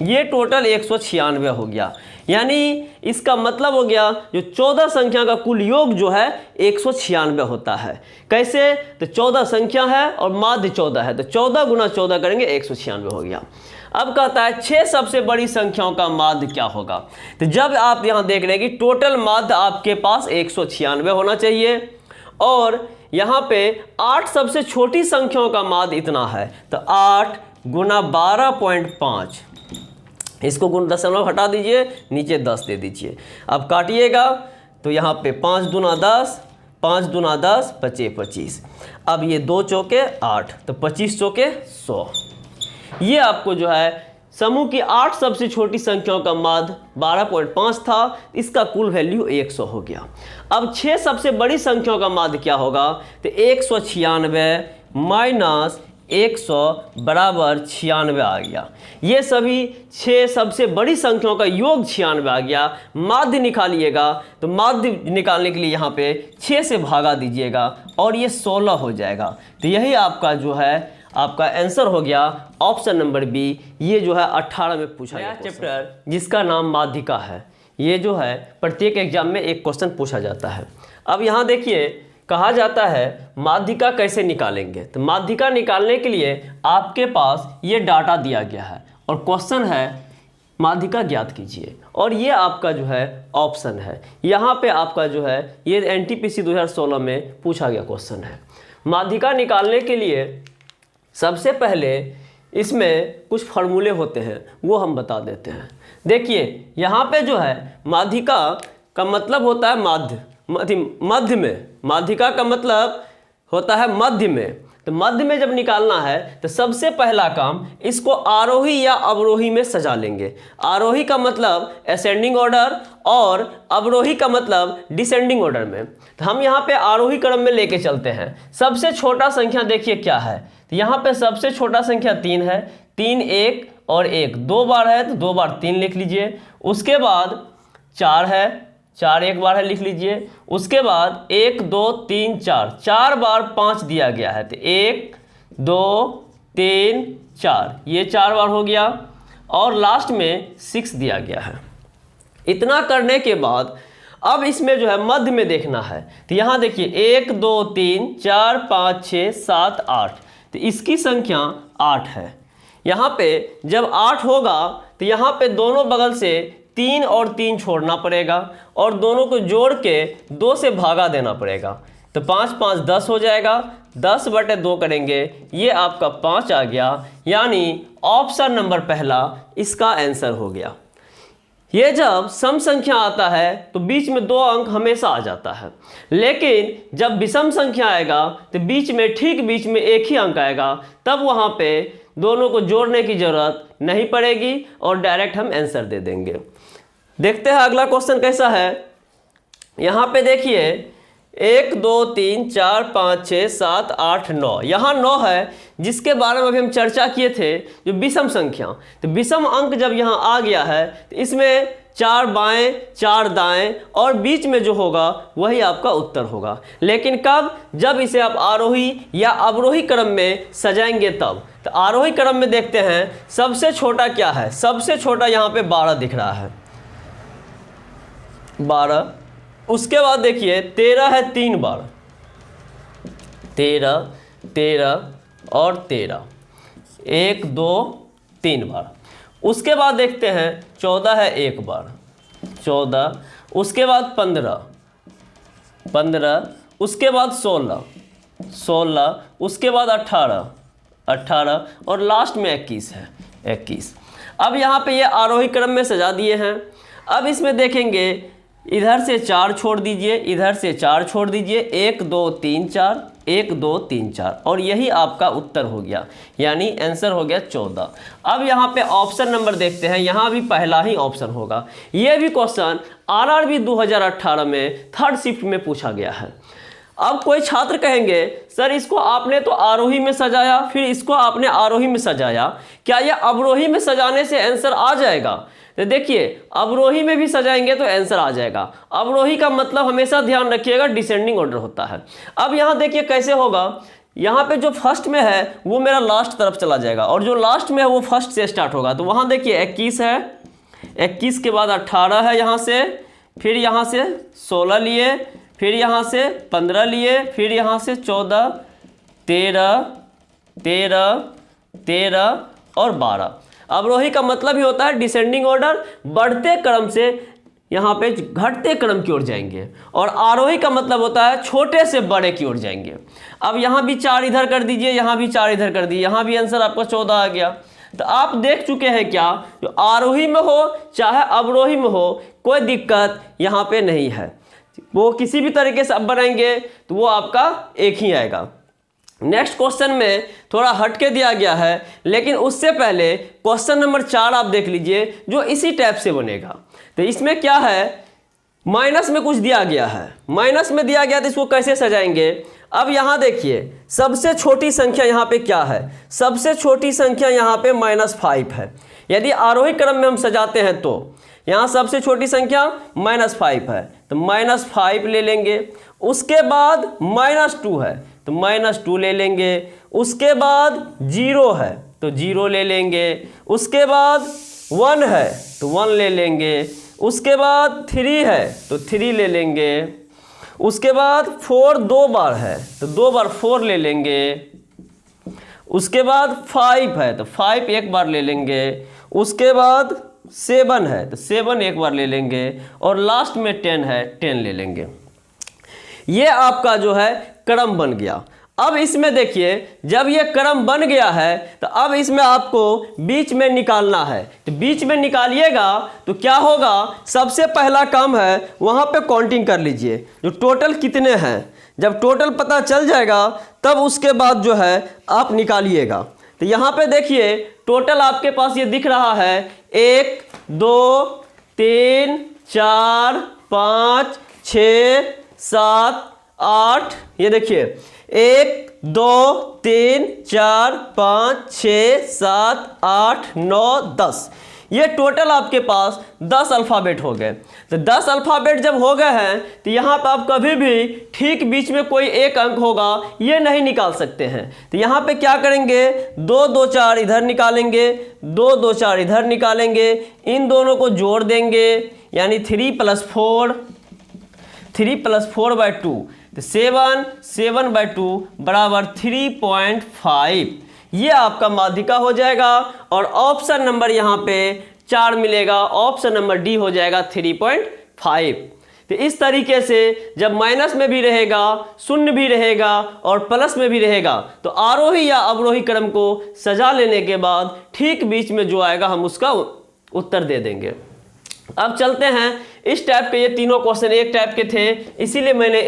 ये टोटल 196 हो गया। यानी इसका मतलब हो गया जो 14 संख्या का कुल योग जो है 196 होता है। कैसे, तो 14 संख्या है और माध्य 14 है तो 14 गुना 14 करेंगे 196 हो गया। अब कहता है 6 सबसे बड़ी संख्याओं का माध्य क्या होगा। तो जब आप यहाँ देख रहे हैं कि टोटल माध्य आपके पास 196 होना चाहिए और यहाँ पे 8 सबसे छोटी संख्याओं का माध्य इतना है, तो 8 गुना 12.5, इसको गुना दशमलव हटा दीजिए, नीचे 10 दे दीजिए। अब काटिएगा तो यहाँ पे 5 दूना 10, 5 दूना 10 बचे 25। अब ये 2 चौके 8 तो 25 चौके 100। ये आपको जो है समूह की 8 सबसे छोटी संख्याओं का माध्य 12.5 था, इसका कुल वैल्यू 100 हो गया। अब 6 सबसे बड़ी संख्याओं का माध्य क्या होगा, तो 196 माइनस 100 बराबर 96 आ गया। ये सभी 6 सबसे बड़ी संख्याओं का योग 96 आ गया। माध्य निकालिएगा तो माध्य निकालने के लिए यहाँ पे 6 से भागा दीजिएगा और ये 16 हो जाएगा। तो यही आपका जो है आपका आंसर हो गया ऑप्शन नंबर बी। ये जो है 18 में पूछा गया चैप्टर जिसका नाम माध्यिका है। ये जो है प्रत्येक एग्जाम में एक क्वेश्चन पूछा जाता है। अब यहाँ देखिए कहा जाता है माध्यिका कैसे निकालेंगे। तो माध्यिका निकालने के लिए आपके पास ये डाटा दिया गया है और क्वेश्चन है माध्यिका ज्ञात कीजिए, और ये आपका जो है ऑप्शन है। यहाँ पे आपका जो है ये NTPC 2016 में पूछा गया क्वेश्चन है। माध्यिका निकालने के लिए सबसे पहले इसमें कुछ फार्मूले होते हैं, वो हम बता देते हैं। देखिए यहाँ पे जो है माध्यिका का मतलब होता है मध्य में। माध्यिका का मतलब होता है मध्य में। तो मध्य में जब निकालना है तो सबसे पहला काम इसको आरोही या अवरोही में सजा लेंगे। आरोही का मतलब असेंडिंग ऑर्डर और अवरोही का मतलब डिसेंडिंग ऑर्डर में। तो हम यहाँ पे आरोही क्रम में लेके चलते हैं। सबसे छोटा संख्या देखिए क्या है, तो यहाँ पे सबसे छोटा संख्या 3 है। 3 1 और 1 2 बार है तो 2 बार 3 लिख लीजिए। उसके बाद 4 है, 4 एक बार है लिख लीजिए। उसके बाद 1 2 3 4 4 बार 5 दिया गया है तो 1 2 3 4 ये 4 बार हो गया और लास्ट में 6 दिया गया है। इतना करने के बाद अब इसमें जो है मध्य में देखना है। तो यहाँ देखिए 1 2 3 4 5 6 7 8, तो इसकी संख्या 8 है। यहाँ पे जब 8 होगा तो यहाँ पे दोनों बगल से 3 और 3 छोड़ना पड़ेगा और दोनों को जोड़ के 2 से भागा देना पड़ेगा। तो 5 5 10 हो जाएगा। 10/2 करेंगे, ये आपका 5 आ गया। यानी ऑप्शन नंबर पहला इसका आंसर हो गया। ये जब सम संख्या आता है तो बीच में 2 अंक हमेशा आ जाता है, लेकिन जब विषम संख्या आएगा तो बीच में ठीक बीच में एक ही अंक आएगा। तब वहाँ पे दोनों को जोड़ने की ज़रूरत नहीं पड़ेगी और डायरेक्ट हम आंसर दे देंगे। देखते हैं अगला क्वेश्चन कैसा है। यहाँ पे देखिए 1 2 3 4 5 6 7 8 9, यहाँ 9 है जिसके बारे में अभी हम चर्चा किए थे, जो विषम संख्या। तो विषम अंक जब यहाँ आ गया है तो इसमें 4 बाएं 4 दाएं और बीच में जो होगा वही आपका उत्तर होगा। लेकिन कब? जब इसे आप आरोही या अवरोही क्रम में सजाएंगे तब। तो आरोही क्रम में देखते हैं सबसे छोटा क्या है। सबसे छोटा यहाँ पे 12 दिख रहा है, 12। उसके बाद देखिए 13 है 3 बार, 13 13 और 13, 1 2 3 बार। उसके बाद देखते हैं 14 है 1 बार, 14। उसके बाद 15 15, उसके बाद 16 16, उसके बाद 18 18 और लास्ट में 21 है 21। अब यहाँ पे ये आरोही क्रम में सजा दिए हैं। अब इसमें देखेंगे इधर से 4 छोड़ दीजिए, इधर से 4 छोड़ दीजिए, 1 2 3 4 1 2 3 4 और यही आपका उत्तर हो गया। यानी आंसर हो गया 14। अब यहाँ पे ऑप्शन नंबर देखते हैं, यहाँ भी पहला ही ऑप्शन होगा। ये भी क्वेश्चन RRB 2018 में 3rd शिफ्ट में पूछा गया है। अब कोई छात्र कहेंगे सर इसको आपने तो आरोही में सजाया, फिर इसको आपने आरोही में सजाया, क्या ये अवरोही में सजाने से आंसर आ जाएगा? तो देखिए अवरोही में भी सजाएंगे तो आंसर आ जाएगा। अवरोही का मतलब हमेशा ध्यान रखिएगा डिसेंडिंग ऑर्डर होता है। अब यहाँ देखिए कैसे होगा। यहाँ पे जो फर्स्ट में है वो मेरा लास्ट तरफ चला जाएगा और जो लास्ट में है वो फर्स्ट से स्टार्ट होगा। तो वहाँ देखिए 21 है, 21 के बाद 18 है यहाँ से, फिर यहाँ से 16 लिए, फिर यहाँ से 15 लिए, फिर यहाँ से 14 13 13 13 और 12। अवरोही का मतलब ही होता है डिसेंडिंग ऑर्डर, बढ़ते क्रम से यहाँ पे घटते क्रम की ओर जाएंगे, और आरोही का मतलब होता है छोटे से बड़े की ओर जाएंगे। अब यहाँ भी 4 इधर कर दीजिए, यहाँ भी 4 इधर कर दीजिए, यहाँ भी आंसर आपका 14 आ गया। तो आप देख चुके हैं क्या, जो आरोही में हो चाहे अवरोही में हो कोई दिक्कत यहाँ पे नहीं है। वो किसी भी तरीके से आप बनाएंगे तो वो आपका एक ही आएगा। नेक्स्ट क्वेश्चन में थोड़ा हटके दिया गया है, लेकिन उससे पहले क्वेश्चन नंबर 4 आप देख लीजिए जो इसी टाइप से बनेगा। तो इसमें क्या है, माइनस में कुछ दिया गया है, माइनस में दिया गया तो इसको कैसे सजाएंगे। अब यहाँ देखिए सबसे छोटी संख्या यहाँ पे क्या है, सबसे छोटी संख्या यहाँ पे -5 है। यदि आरोही क्रम में हम सजाते हैं तो यहाँ सबसे छोटी संख्या -5 है, तो -5 ले लेंगे। उसके बाद -2 है तो -2 ले लेंगे। उसके बाद 0 है तो 0 ले लेंगे। उसके बाद 1 है तो 1 ले लेंगे। उसके बाद 3 है तो 3 ले लेंगे। उसके बाद 4 2 बार है तो 2 बार 4 ले लेंगे। उसके बाद 5 है तो 5 एक बार ले लेंगे। उसके बाद 7 है तो 7 एक बार ले लेंगे। और लास्ट में 10 है, 10 ले लेंगे। ये आपका जो है क्रम बन गया। अब इसमें देखिए जब ये क्रम बन गया है तो अब इसमें आपको बीच में निकालना है। तो बीच में निकालिएगा तो क्या होगा, सबसे पहला काम है वहाँ पे काउंटिंग कर लीजिए जो टोटल कितने हैं। जब टोटल पता चल जाएगा तब उसके बाद जो है आप निकालिएगा। तो यहाँ पे देखिए टोटल आपके पास ये दिख रहा है 1 2 3 4 5 6 7 8। ये देखिए 1 2 3 4 5 6 7 8 9 10। ये टोटल आपके पास 10 अल्फ़ाबेट हो गए। तो 10 अल्फ़ाबेट जब हो गए हैं तो यहाँ पर आप कभी भी ठीक बीच में कोई एक अंक होगा ये नहीं निकाल सकते हैं। तो यहाँ पे क्या करेंगे, 2 2 4 इधर निकालेंगे, 2 2 4 इधर निकालेंगे, इन दोनों को जोड़ देंगे यानी 3 + 4 3 + 4/2 तो 7 7/2 बराबर 3.5। ये आपका माध्यिका हो जाएगा और ऑप्शन नंबर यहाँ पे 4 मिलेगा। ऑप्शन नंबर डी हो जाएगा 3.5। तो इस तरीके से जब माइनस में भी रहेगा, शून्य भी रहेगा और प्लस में भी रहेगा तो आरोही या अवरोही क्रम को सजा लेने के बाद ठीक बीच में जो आएगा हम उसका उत्तर दे देंगे। अब चलते हैं इस टाइप के, ये तीनों क्वेश्चन एक टाइप के थे इसीलिए मैंने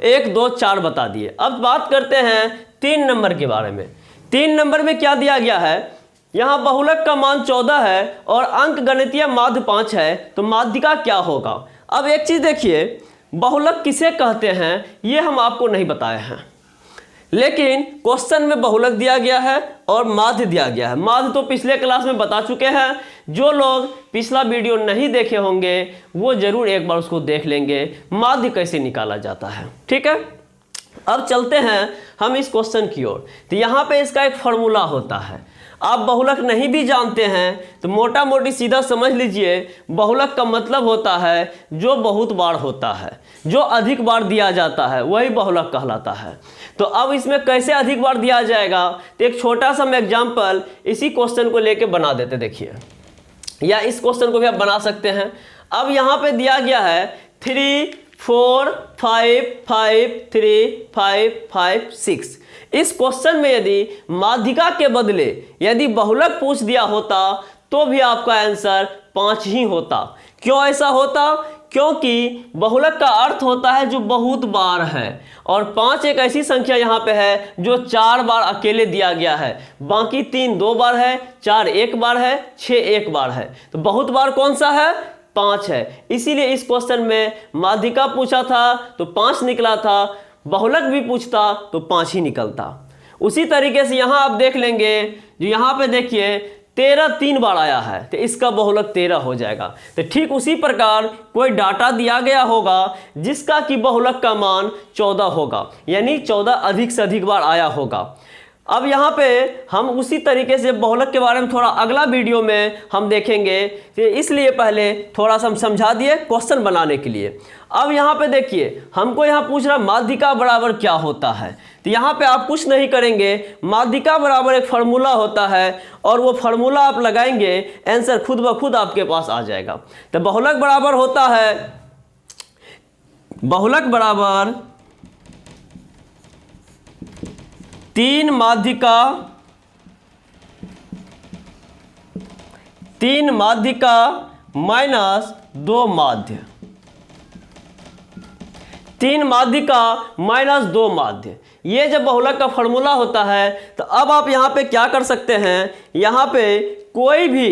1 2 4 बता दिए। अब बात करते हैं 3 नंबर के बारे में। 3 नंबर में क्या दिया गया है, यहाँ बहुलक का मान 14 है और अंक गणितीय माध्य 5 है, तो माध्यिका क्या होगा। अब एक चीज़ देखिए, बहुलक किसे कहते हैं ये हम आपको नहीं बताए हैं, लेकिन क्वेश्चन में बहुलक दिया गया है और माध्य दिया गया है। माध्य तो पिछले क्लास में बता चुके हैं, जो लोग पिछला वीडियो नहीं देखे होंगे वो जरूर एक बार उसको देख लेंगे माध्य कैसे निकाला जाता है। ठीक है, अब चलते हैं हम इस क्वेश्चन की ओर। तो यहाँ पे इसका एक फॉर्मूला होता है। आप बहुलक नहीं भी जानते हैं तो मोटा मोटी सीधा समझ लीजिए, बहुलक का मतलब होता है जो बहुत बार होता है, जो अधिक बार दिया जाता है वही बहुलक कहलाता है। तो अब इसमें कैसे अधिक बार दिया जाएगा, तो एक छोटा सा हम एग्जाम्पल इसी क्वेश्चन को लेके बना देते देखिए, या इस क्वेश्चन को भी आप बना सकते हैं। अब यहाँ पे दिया गया है 3 4 5 5 3 5 5 6। इस क्वेश्चन में यदि माध्यिका के बदले यदि बहुलक पूछ दिया होता तो भी आपका आंसर 5 ही होता। क्यों ऐसा होता, क्योंकि बहुलक का अर्थ होता है जो बहुत बार है और 5 एक ऐसी संख्या यहाँ पे है जो 4 बार अकेले दिया गया है, बाकी 3 2 बार है, 4 1 बार है, 6 1 बार है। तो बहुत बार कौन सा है, 5 है। इसीलिए इस क्वेश्चन में माध्यिका पूछा था तो 5 निकला था, बहुलक भी पूछता तो 5 ही निकलता। उसी तरीके से यहाँ आप देख लेंगे, जो यहाँ पे देखिए 13 3 बार आया है तो इसका बहुलक 13 हो जाएगा। तो ठीक उसी प्रकार कोई डाटा दिया गया होगा जिसका कि बहुलक का मान 14 होगा, यानी 14 अधिक से अधिक बार आया होगा। अब यहाँ पे हम उसी तरीके से बहुलक के बारे में थोड़ा अगला वीडियो में हम देखेंगे, तो इसलिए पहले थोड़ा सा हम समझा दिए क्वेश्चन बनाने के लिए। अब यहाँ पे देखिए हमको यहाँ पूछ रहा माध्यिका बराबर क्या होता है। तो यहाँ पे आप कुछ नहीं करेंगे, माध्यिका बराबर एक फार्मूला होता है और वो फार्मूला आप लगाएंगे, आंसर खुद ब खुद आपके पास आ जाएगा। तो बहुलक बराबर होता है, बहुलक बराबर 3 माध्यिका 3 माध्यिका माइनस 2 माध्य, 3 माध्यिका माइनस 2 माध्य। ये जब बहुलक का फॉर्मूला होता है तो अब आप यहाँ पे क्या कर सकते हैं, यहाँ पे कोई भी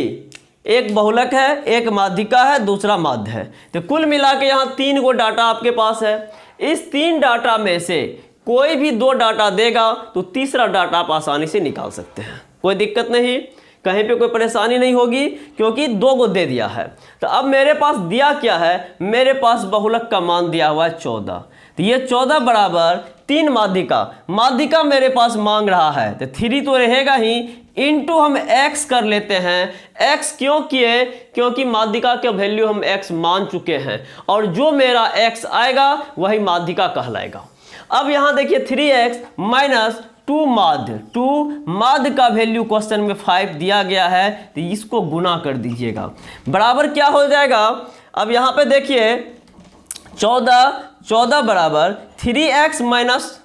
एक बहुलक है, एक माध्यिका है, दूसरा माध्य है, तो कुल मिला के यहाँ 3 गो डाटा आपके पास है। इस 3 डाटा में से कोई भी 2 डाटा देगा तो तीसरा डाटा आप आसानी से निकाल सकते हैं, कोई दिक्कत नहीं, कहीं पे कोई परेशानी नहीं होगी, क्योंकि 2 को दे दिया है। तो अब मेरे पास दिया क्या है, मेरे पास बहुलक का मान दिया हुआ है 14, तो ये 14 बराबर 3 माध्यिका, माध्यिका मेरे पास मांग रहा है, तो 3 तो रहेगा ही, इनटू हम x कर लेते हैं। x क्यों किए, क्योंकि माध्यिका का वैल्यू हम x मान चुके हैं, और जो मेरा x आएगा वही माध्यिका कहलाएगा। अब यहाँ देखिए 3x माइनस 2 माध्य, 2 माध्य का वैल्यू क्वेश्चन में 5 दिया गया है, तो इसको गुना कर दीजिएगा, बराबर क्या हो जाएगा। अब यहाँ पे देखिए 14 बराबर 3x माइनस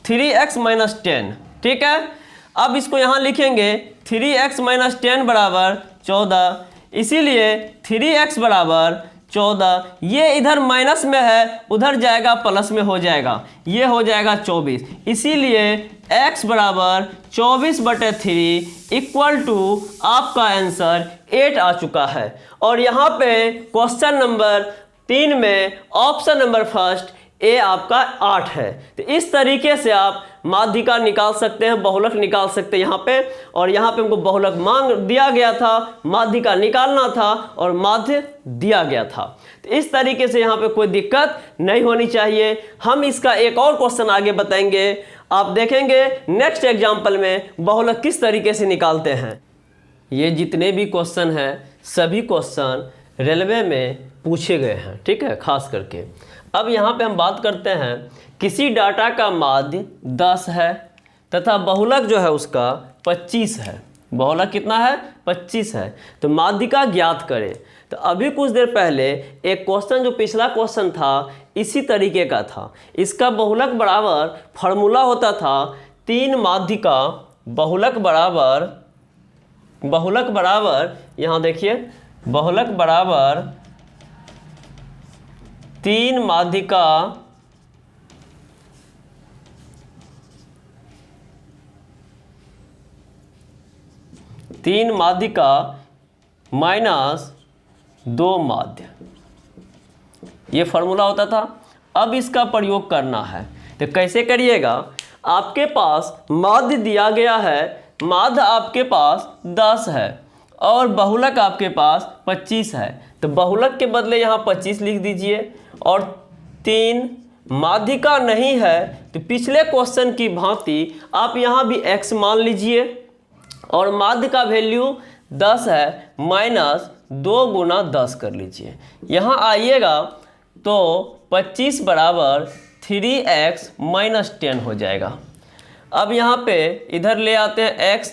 10, ठीक है। अब इसको यहाँ लिखेंगे 3x माइनस 10 बराबर 14, इसीलिए 3x बराबर 14, ये इधर माइनस में है, उधर जाएगा प्लस में हो जाएगा, ये हो जाएगा 24, इसीलिए x बराबर 24/3 इक्वल टू आपका आंसर 8 आ चुका है। और यहाँ पे क्वेश्चन नंबर 3 में ऑप्शन नंबर फर्स्ट ए आपका 8 है। तो इस तरीके से आप माध्यिका निकाल सकते हैं, बहुलक निकाल सकते हैं यहाँ पे, और यहाँ पे हमको बहुलक मांग दिया गया था, माध्यिका निकालना था और माध्य दिया गया था। तो इस तरीके से यहाँ पे कोई दिक्कत नहीं होनी चाहिए। हम इसका एक और क्वेश्चन आगे बताएंगे, आप देखेंगे नेक्स्ट एग्जाम्पल में बहुलक किस तरीके से निकालते हैं। ये जितने भी क्वेश्चन हैं सभी क्वेश्चन रेलवे में पूछे गए हैं, ठीक है, खास करके। अब यहाँ पे हम बात करते हैं, किसी डाटा का माध्य 10 है तथा बहुलक जो है उसका 25 है, बहुलक कितना है 25 है, तो माध्यिका ज्ञात करें। तो अभी कुछ देर पहले एक क्वेश्चन जो पिछला क्वेश्चन था इसी तरीके का था, इसका बहुलक बराबर फार्मूला होता था 3 माध्यिका, बहुलक बराबर यहाँ देखिए, बहुलक बराबर 3 माध्यिका माइनस 2 माध्य, ये फार्मूला होता था। अब इसका प्रयोग करना है, तो कैसे करिएगा, आपके पास माध्य दिया गया है, माध्य आपके पास 10 है और बहुलक आपके पास 25 है, तो बहुलक के बदले यहाँ 25 लिख दीजिए, और 3 माध्यिका नहीं है तो पिछले क्वेश्चन की भांति आप यहाँ भी x मान लीजिए, और माध्य का वैल्यू 10 है, माइनस 2 गुना 10 कर लीजिए। यहाँ आइएगा तो 25 बराबर 3x माइनस 10 हो जाएगा। अब यहाँ पे इधर ले आते हैं x,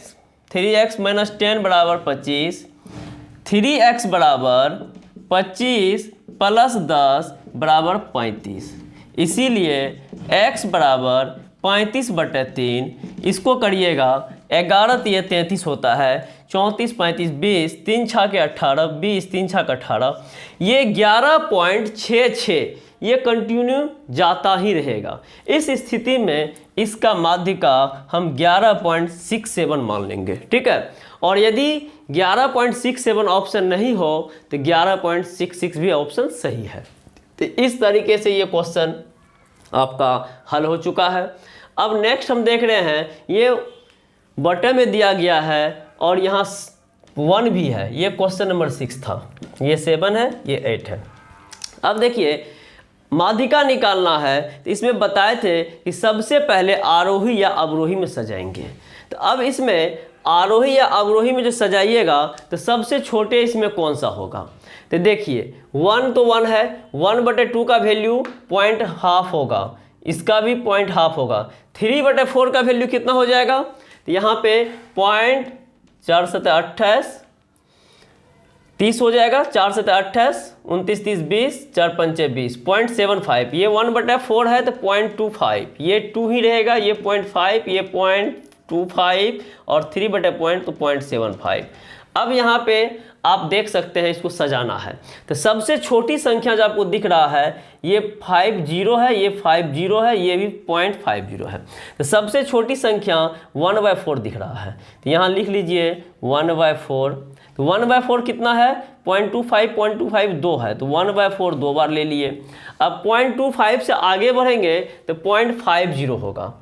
3x माइनस 10 बराबर 25, 3x बराबर 25 प्लस 10 बराबर 35, इसीलिए x बराबर 35/3, इसको करिएगा 11 ये 33 होता है, 34 35 20, 3 छाके 18, 20 3 छाके 18, ये 11.66 ये कंटिन्यू जाता ही रहेगा। इस स्थिति में इसका माध्यिका हम 11.67 मान लेंगे, ठीक है। और यदि 11.67 ऑप्शन नहीं हो तो 11.66 भी ऑप्शन सही है। तो इस तरीके से ये क्वेश्चन आपका हल हो चुका है। अब नेक्स्ट हम देख रहे हैं, ये बटन में दिया गया है और यहाँ 1 भी है, ये क्वेश्चन नंबर 6 था, ये 7 है, ये 8 है। अब देखिए माध्यिका निकालना है, तो इसमें बताए थे कि सबसे पहले आरोही या अवरोही में सजाएंगे। तो अब इसमें आरोही या अवरोही में जो सजाइएगा तो सबसे छोटे इसमें कौन सा होगा, तो देखिए 1 तो 1 है, 1/2 का वैल्यू 0.5 होगा, इसका भी 0.5 होगा, 3/4 का वैल्यू कितना हो जाएगा, तो यहाँ पे 0.4 7 28 30 हो जाएगा, 4 7 28 29 30 20 4 5 20, 0.75, ये 1/4 है तो 0.25, ये 2 ही रहेगा, ये 0.5, ये 0.25 और 3/0 तो 0.75। अब यहाँ पे आप देख सकते हैं इसको सजाना है। तो सबसे छोटी संख्या जो आपको दिख रहा है ये 50 है, ये 50 है, ये भी 0.50 है। तो सबसे छोटी संख्या 1/4 दिख रहा है। तो यहाँ लिख लीजिए 1/4। तो 1/4 कितना है? 0.25 2 है, तो 1/4 2 बार ले लिए। अब 0.25 से आगे बढ़ेंगे तो 0.50 होगा।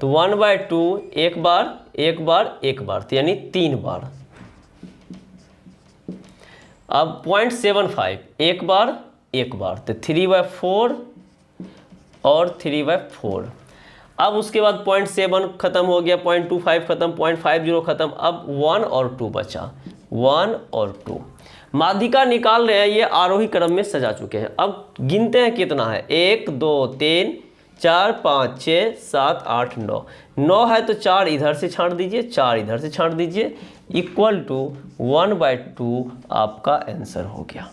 तो 1/2 एक बार, एक बार, एक बार, तो यानी 3 बार। अब 0.75 एक बार, एक बार, तो 3/4 और 3/4। अब उसके बाद 0.7 खत्म हो गया, 0.25 खत्म, 0.50 खत्म, अब 1 और 2 बचा, 1 और 2। माध्यिका निकाल रहे हैं, ये आरोही क्रम में सजा चुके हैं। अब गिनते हैं कितना है, 1 2 3 4 5 6 7 8 9। 9 है तो 4 इधर से छांट दीजिए, 4 इधर से छांट दीजिए, इक्वल टू 1/2 आपका आंसर हो गया।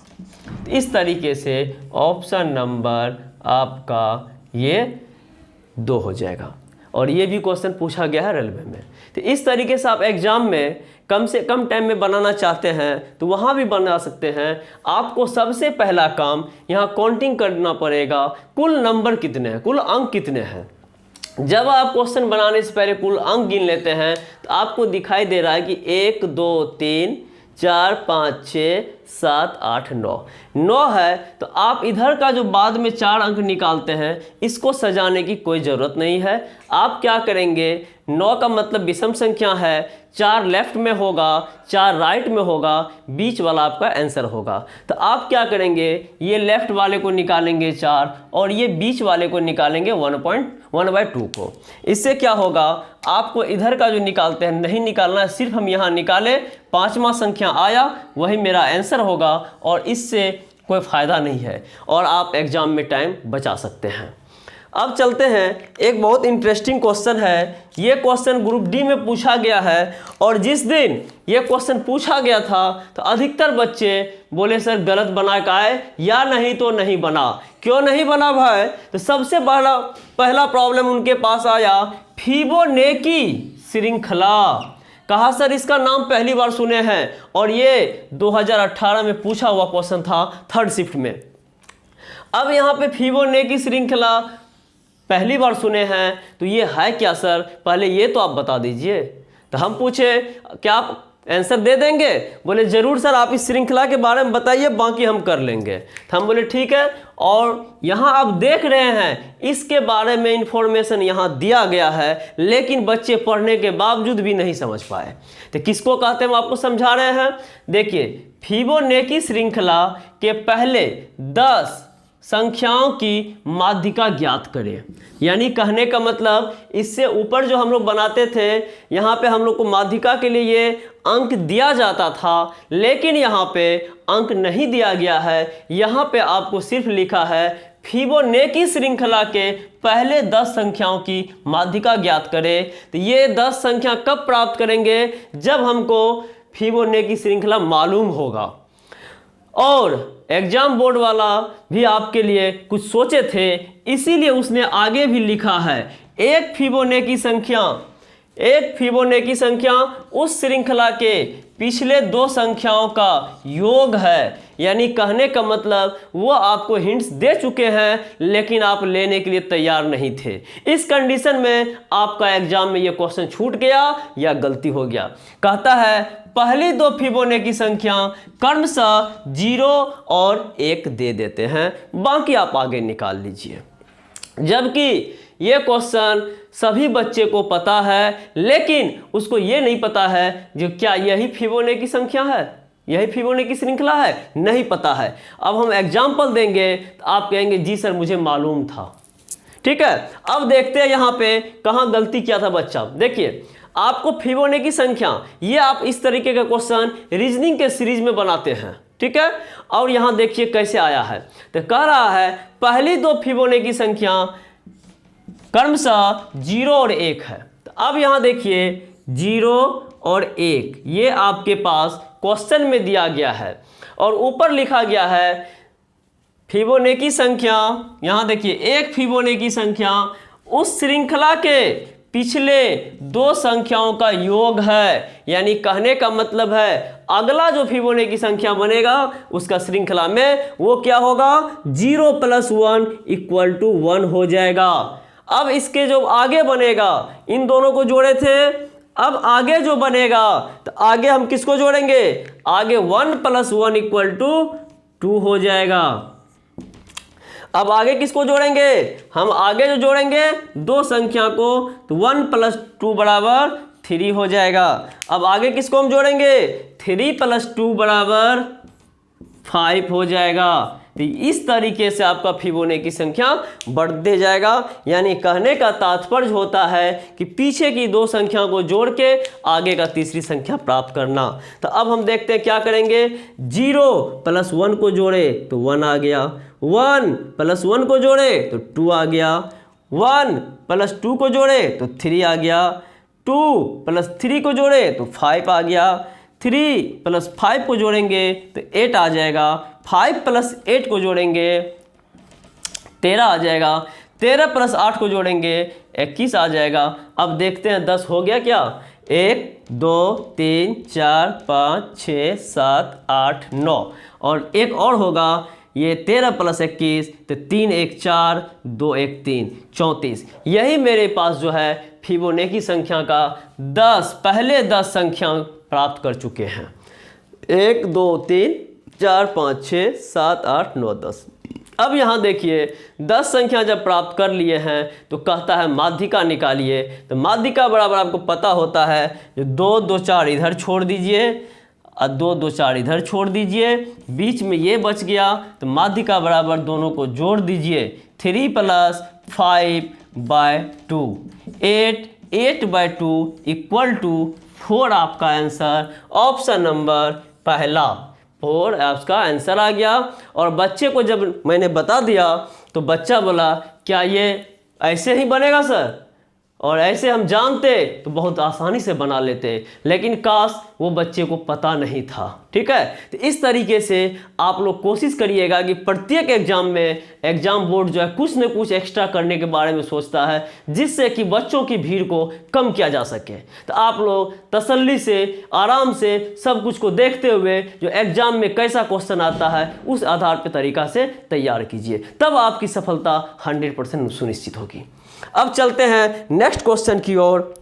इस तरीके से ऑप्शन नंबर आपका ये 2 हो जाएगा। और ये भी क्वेश्चन पूछा गया है रेलवे में। तो इस तरीके से आप एग्जाम में कम से कम टाइम में बनाना चाहते हैं तो वहाँ भी बना सकते हैं। आपको सबसे पहला काम यहाँ काउंटिंग करना पड़ेगा, कुल नंबर कितने हैं, कुल अंक कितने हैं। जब आप क्वेश्चन बनाने से पहले कुल अंक गिन लेते हैं तो आपको दिखाई दे रहा है कि 1 2 3 4 5 6 7 8 9। 9 है तो आप इधर का जो बाद में 4 अंक निकालते हैं इसको सजाने की कोई ज़रूरत नहीं है। आप क्या करेंगे, 9 का मतलब विषम संख्या है, 4 लेफ्ट में होगा, 4 राइट में होगा, बीच वाला आपका आंसर होगा। तो आप क्या करेंगे, ये लेफ्ट वाले को निकालेंगे 4 और ये बीच वाले को निकालेंगे 1/2 को। इससे क्या होगा, आपको इधर का जो निकालते हैं नहीं निकालना है, सिर्फ हम यहाँ निकाले, 5वां संख्या आया वही मेरा आंसर होगा और इससे कोई फ़ायदा नहीं है और आप एग्ज़ाम में टाइम बचा सकते हैं। अब चलते हैं, एक बहुत इंटरेस्टिंग क्वेश्चन है। ये क्वेश्चन ग्रुप डी में पूछा गया है और जिस दिन ये क्वेश्चन पूछा गया था तो अधिकतर बच्चे बोले सर गलत बना का है या नहीं तो नहीं बना। क्यों नहीं बना भाई? तो सबसे पहला प्रॉब्लम उनके पास आया फिबोनेकी श्रृंखला। कहा सर इसका नाम पहली बार सुने हैं और ये 2018 में पूछा हुआ क्वेश्चन था 3rd शिफ्ट में। अब यहाँ पे फिबोनेकी श्रृंखला पहली बार सुने हैं तो ये है क्या सर, पहले ये तो आप बता दीजिए। तो हम पूछे क्या आप आंसर दे देंगे? बोले ज़रूर सर, आप इस श्रृंखला के बारे में बताइए, बाकी हम कर लेंगे। तो हम बोले ठीक है। और यहाँ आप देख रहे हैं इसके बारे में इंफॉर्मेशन यहाँ दिया गया है, लेकिन बच्चे पढ़ने के बावजूद भी नहीं समझ पाए। तो किसको कहते हैं हम आपको समझा रहे हैं। देखिए, फिबोनेकी श्रृंखला के पहले 10 संख्याओं की माध्यिका ज्ञात करें। यानी कहने का मतलब इससे ऊपर जो हम लोग बनाते थे, यहाँ पे हम लोग को माध्यिका के लिए ये अंक दिया जाता था, लेकिन यहाँ पे अंक नहीं दिया गया है। यहाँ पे आपको सिर्फ लिखा है फिबोनेकी श्रृंखला के पहले 10 संख्याओं की माध्यिका ज्ञात करें। तो ये 10 संख्या कब प्राप्त करेंगे? जब हमको फिबोनेकी श्रृंखला मालूम होगा। और एग्जाम बोर्ड वाला भी आपके लिए कुछ सोचे थे, इसीलिए उसने आगे भी लिखा है एक फिबोनेकी संख्या उस श्रृंखला के पिछले 2 संख्याओं का योग है। यानी कहने का मतलब वो आपको हिंट्स दे चुके हैं लेकिन आप लेने के लिए तैयार नहीं थे। इस कंडीशन में आपका एग्जाम में ये क्वेश्चन छूट गया या गलती हो गया। कहता है पहली 2 फिबोनेकी संख्या क्रमशः 0 और 1 दे देते हैं, बाकी आप आगे निकाल लीजिए। जबकि ये क्वेश्चन सभी बच्चे को पता है, लेकिन उसको ये नहीं पता है जो क्या यही फिबोनेकी संख्या है, यही फिबोनेकी श्रृंखला है, नहीं पता है। अब हम एग्जाम्पल देंगे तो आप कहेंगे जी सर मुझे मालूम था। ठीक है, अब देखते हैं यहाँ पे कहाँ गलती किया था बच्चा। देखिए, आपको फिबोनेकी संख्या, ये आप इस तरीके का क्वेश्चन रीजनिंग के सीरीज में बनाते हैं। ठीक है, और यहाँ देखिए कैसे आया है। तो कह रहा है पहली 2 फिबोनेकी संख्या क्रमशः 0 और 1 है। तो अब यहाँ देखिए 0 और 1 ये आपके पास क्वेश्चन में दिया गया है और ऊपर लिखा गया है फिबोनेकी संख्या। यहाँ देखिए एक फिबोनेकी संख्या उस श्रृंखला के पिछले दो संख्याओं का योग है। यानी कहने का मतलब है अगला जो फिबोनाची संख्या बनेगा उसका श्रृंखला में वो क्या होगा, 0 + 1 = 1 हो जाएगा। अब इसके जो आगे बनेगा, इन दोनों को जोड़े थे, अब आगे जो बनेगा तो आगे हम किसको जोड़ेंगे, आगे 1 + 1 = 2 हो जाएगा। अब आगे किसको जोड़ेंगे, हम आगे जो जोड़ेंगे दो संख्या को, तो 1 + 2 = 3 हो जाएगा। अब आगे किसको हम जोड़ेंगे, 3 + 2 = 5 हो जाएगा। तो इस तरीके से आपका फिबोनाची संख्या बढ़ते जाएगा। यानी कहने का तात्पर्य होता है कि पीछे की दो संख्या को जोड़ के आगे का तीसरी संख्या प्राप्त करना। तो अब हम देखते हैं क्या करेंगे, 0 + 1 को जोड़े तो 1 आ गया, 1 + 1 को जोड़े तो 2 आ गया, 1 + 2 को जोड़े तो 3 आ गया, 2 + 3 को जोड़े तो 5 आ गया, 3 + 5 को जोड़ेंगे तो 8 आ जाएगा, 5 + 8 को जोड़ेंगे 13 आ जाएगा, 13 + 8 को जोड़ेंगे 21 आ जाएगा। अब देखते हैं 10 हो गया क्या, 1 2 3 4 5 6 7 8 9, और एक और होगा ये 13 + 21 तो 3 1 4 2 1 3 34। यही मेरे पास जो है फिबोनाची संख्या का 10 पहले 10 संख्या प्राप्त कर चुके हैं। 1 2 3 4 5 6 7 8 9 10। अब यहाँ देखिए 10 संख्या जब प्राप्त कर लिए हैं तो कहता है माध्यिका निकालिए। तो माध्यिका बराबर आपको पता होता है, जो 2 2 4 इधर छोड़ दीजिए और 2 2 4 इधर छोड़ दीजिए, बीच में ये बच गया तो माध्यिका बराबर दोनों को जोड़ दीजिए, 3 + 5/2 8 8/2 = 4 आपका आंसर, ऑप्शन नंबर पहला 4 आपका आंसर आ गया। और बच्चे को जब मैंने बता दिया तो बच्चा बोला क्या ये ऐसे ही बनेगा सर, और ऐसे हम जानते तो बहुत आसानी से बना लेते, लेकिन काश वो बच्चे को पता नहीं था। ठीक है, तो इस तरीके से आप लोग कोशिश करिएगा कि प्रत्येक एग्जाम में एग्जाम बोर्ड जो है कुछ न कुछ एक्स्ट्रा करने के बारे में सोचता है, जिससे कि बच्चों की भीड़ को कम किया जा सके। तो आप लोग तसल्ली से आराम से सब कुछ को देखते हुए जो एग्जाम में कैसा क्वेश्चन आता है उस आधार पर तरीका से तैयार कीजिए, तब आपकी सफलता 100% सुनिश्चित होगी। अब चलते हैं नेक्स्ट क्वेश्चन की ओर।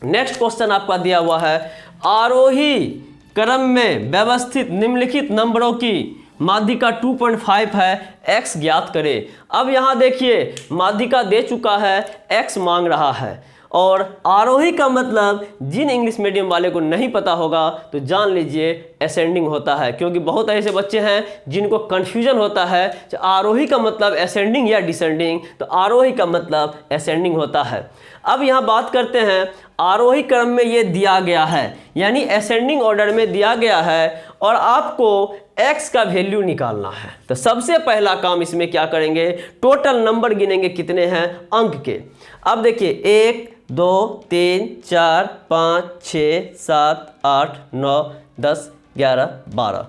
नेक्स्ट क्वेश्चन आपका दिया हुआ है, आरोही क्रम में व्यवस्थित निम्नलिखित नंबरों की माध्यिका 2.5 है, x ज्ञात करें। अब यहाँ देखिए माध्यिका दे चुका है, x मांग रहा है, और आरोही का मतलब जिन इंग्लिश मीडियम वाले को नहीं पता होगा तो जान लीजिए असेंडिंग होता है, क्योंकि बहुत ऐसे बच्चे हैं जिनको कन्फ्यूजन होता है आरोही का मतलब असेंडिंग या डिसेंडिंग, तो आरोही का मतलब असेंडिंग होता है। अब यहाँ बात करते हैं, आरोही क्रम में ये दिया गया है, यानी असेंडिंग ऑर्डर में दिया गया है, और आपको x का वैल्यू निकालना है। तो सबसे पहला काम इसमें क्या करेंगे, टोटल नंबर गिनेंगे कितने हैं अंक के। अब देखिए 1 2 3 4 5 6 7 8 9 10 11 12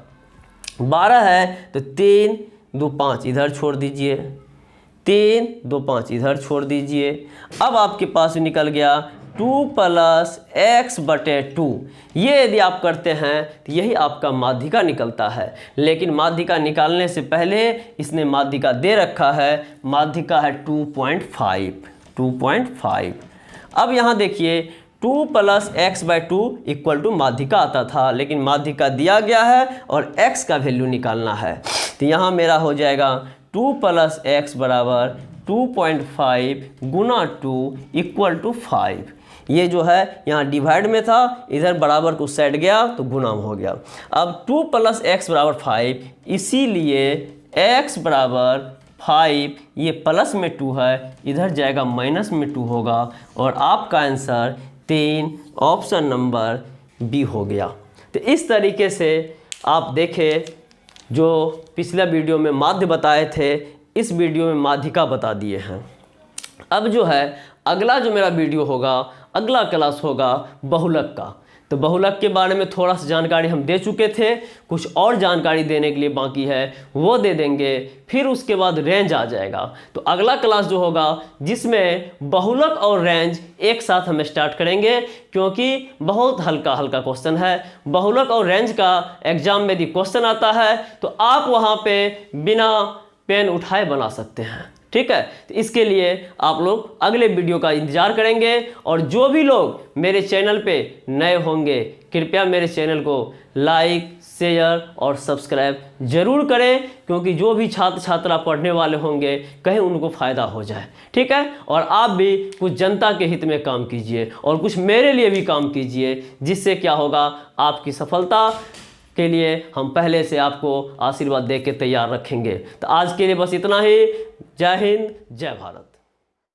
12 है, तो 3 2 5 इधर छोड़ दीजिए, 3 2 5 इधर छोड़ दीजिए। अब आपके पास निकल गया 2 + x/2। ये यदि आप करते हैं तो यही आपका माध्यिका निकलता है। लेकिन माध्यिका निकालने से पहले इसने माध्यिका दे रखा है, माध्यिका है 2.5। अब यहाँ देखिए 2 + x/2 = माध्यिका आता था, लेकिन माध्यिका दिया गया है और x का वैल्यू निकालना है। तो यहाँ मेरा हो जाएगा 2 + x = 2.5 × 2 = 5। ये जो है यहाँ डिवाइड में था, इधर बराबर को साइड गया तो गुना हो गया। अब 2 + x = 5, इसीलिए x = 5, ये प्लस में 2 है, इधर जाएगा माइनस में 2 होगा, और आपका आंसर 3 ऑप्शन नंबर बी हो गया। तो इस तरीके से आप देखें, जो पिछला वीडियो में माध्य बताए थे, इस वीडियो में माध्यिका बता दिए हैं। अब जो है अगला जो मेरा वीडियो होगा, अगला क्लास होगा बहुलक का। तो बहुलक के बारे में थोड़ा सा जानकारी हम दे चुके थे, कुछ और जानकारी देने के लिए बाकी है वो दे देंगे, फिर उसके बाद रेंज आ जाएगा। तो अगला क्लास जो होगा जिसमें बहुलक और रेंज एक साथ हम स्टार्ट करेंगे, क्योंकि बहुत हल्का हल्का क्वेश्चन है। बहुलक और रेंज का एग्जाम में यदि क्वेश्चन आता है तो आप वहाँ पे बिना पेन उठाए बना सकते हैं, ठीक है। तो इसके लिए आप लोग अगले वीडियो का इंतजार करेंगे, और जो भी लोग मेरे चैनल पे नए होंगे कृपया मेरे चैनल को लाइक, शेयर और सब्सक्राइब जरूर करें, क्योंकि जो भी छात्र छात्रा पढ़ने वाले होंगे कहीं उनको फ़ायदा हो जाए, ठीक है। और आप भी कुछ जनता के हित में काम कीजिए और कुछ मेरे लिए भी काम कीजिए, जिससे क्या होगा, आपकी सफलता के लिए हम पहले से आपको आशीर्वाद दे के तैयार रखेंगे। तो आज के लिए बस इतना ही। जय हिंद, जय भारत।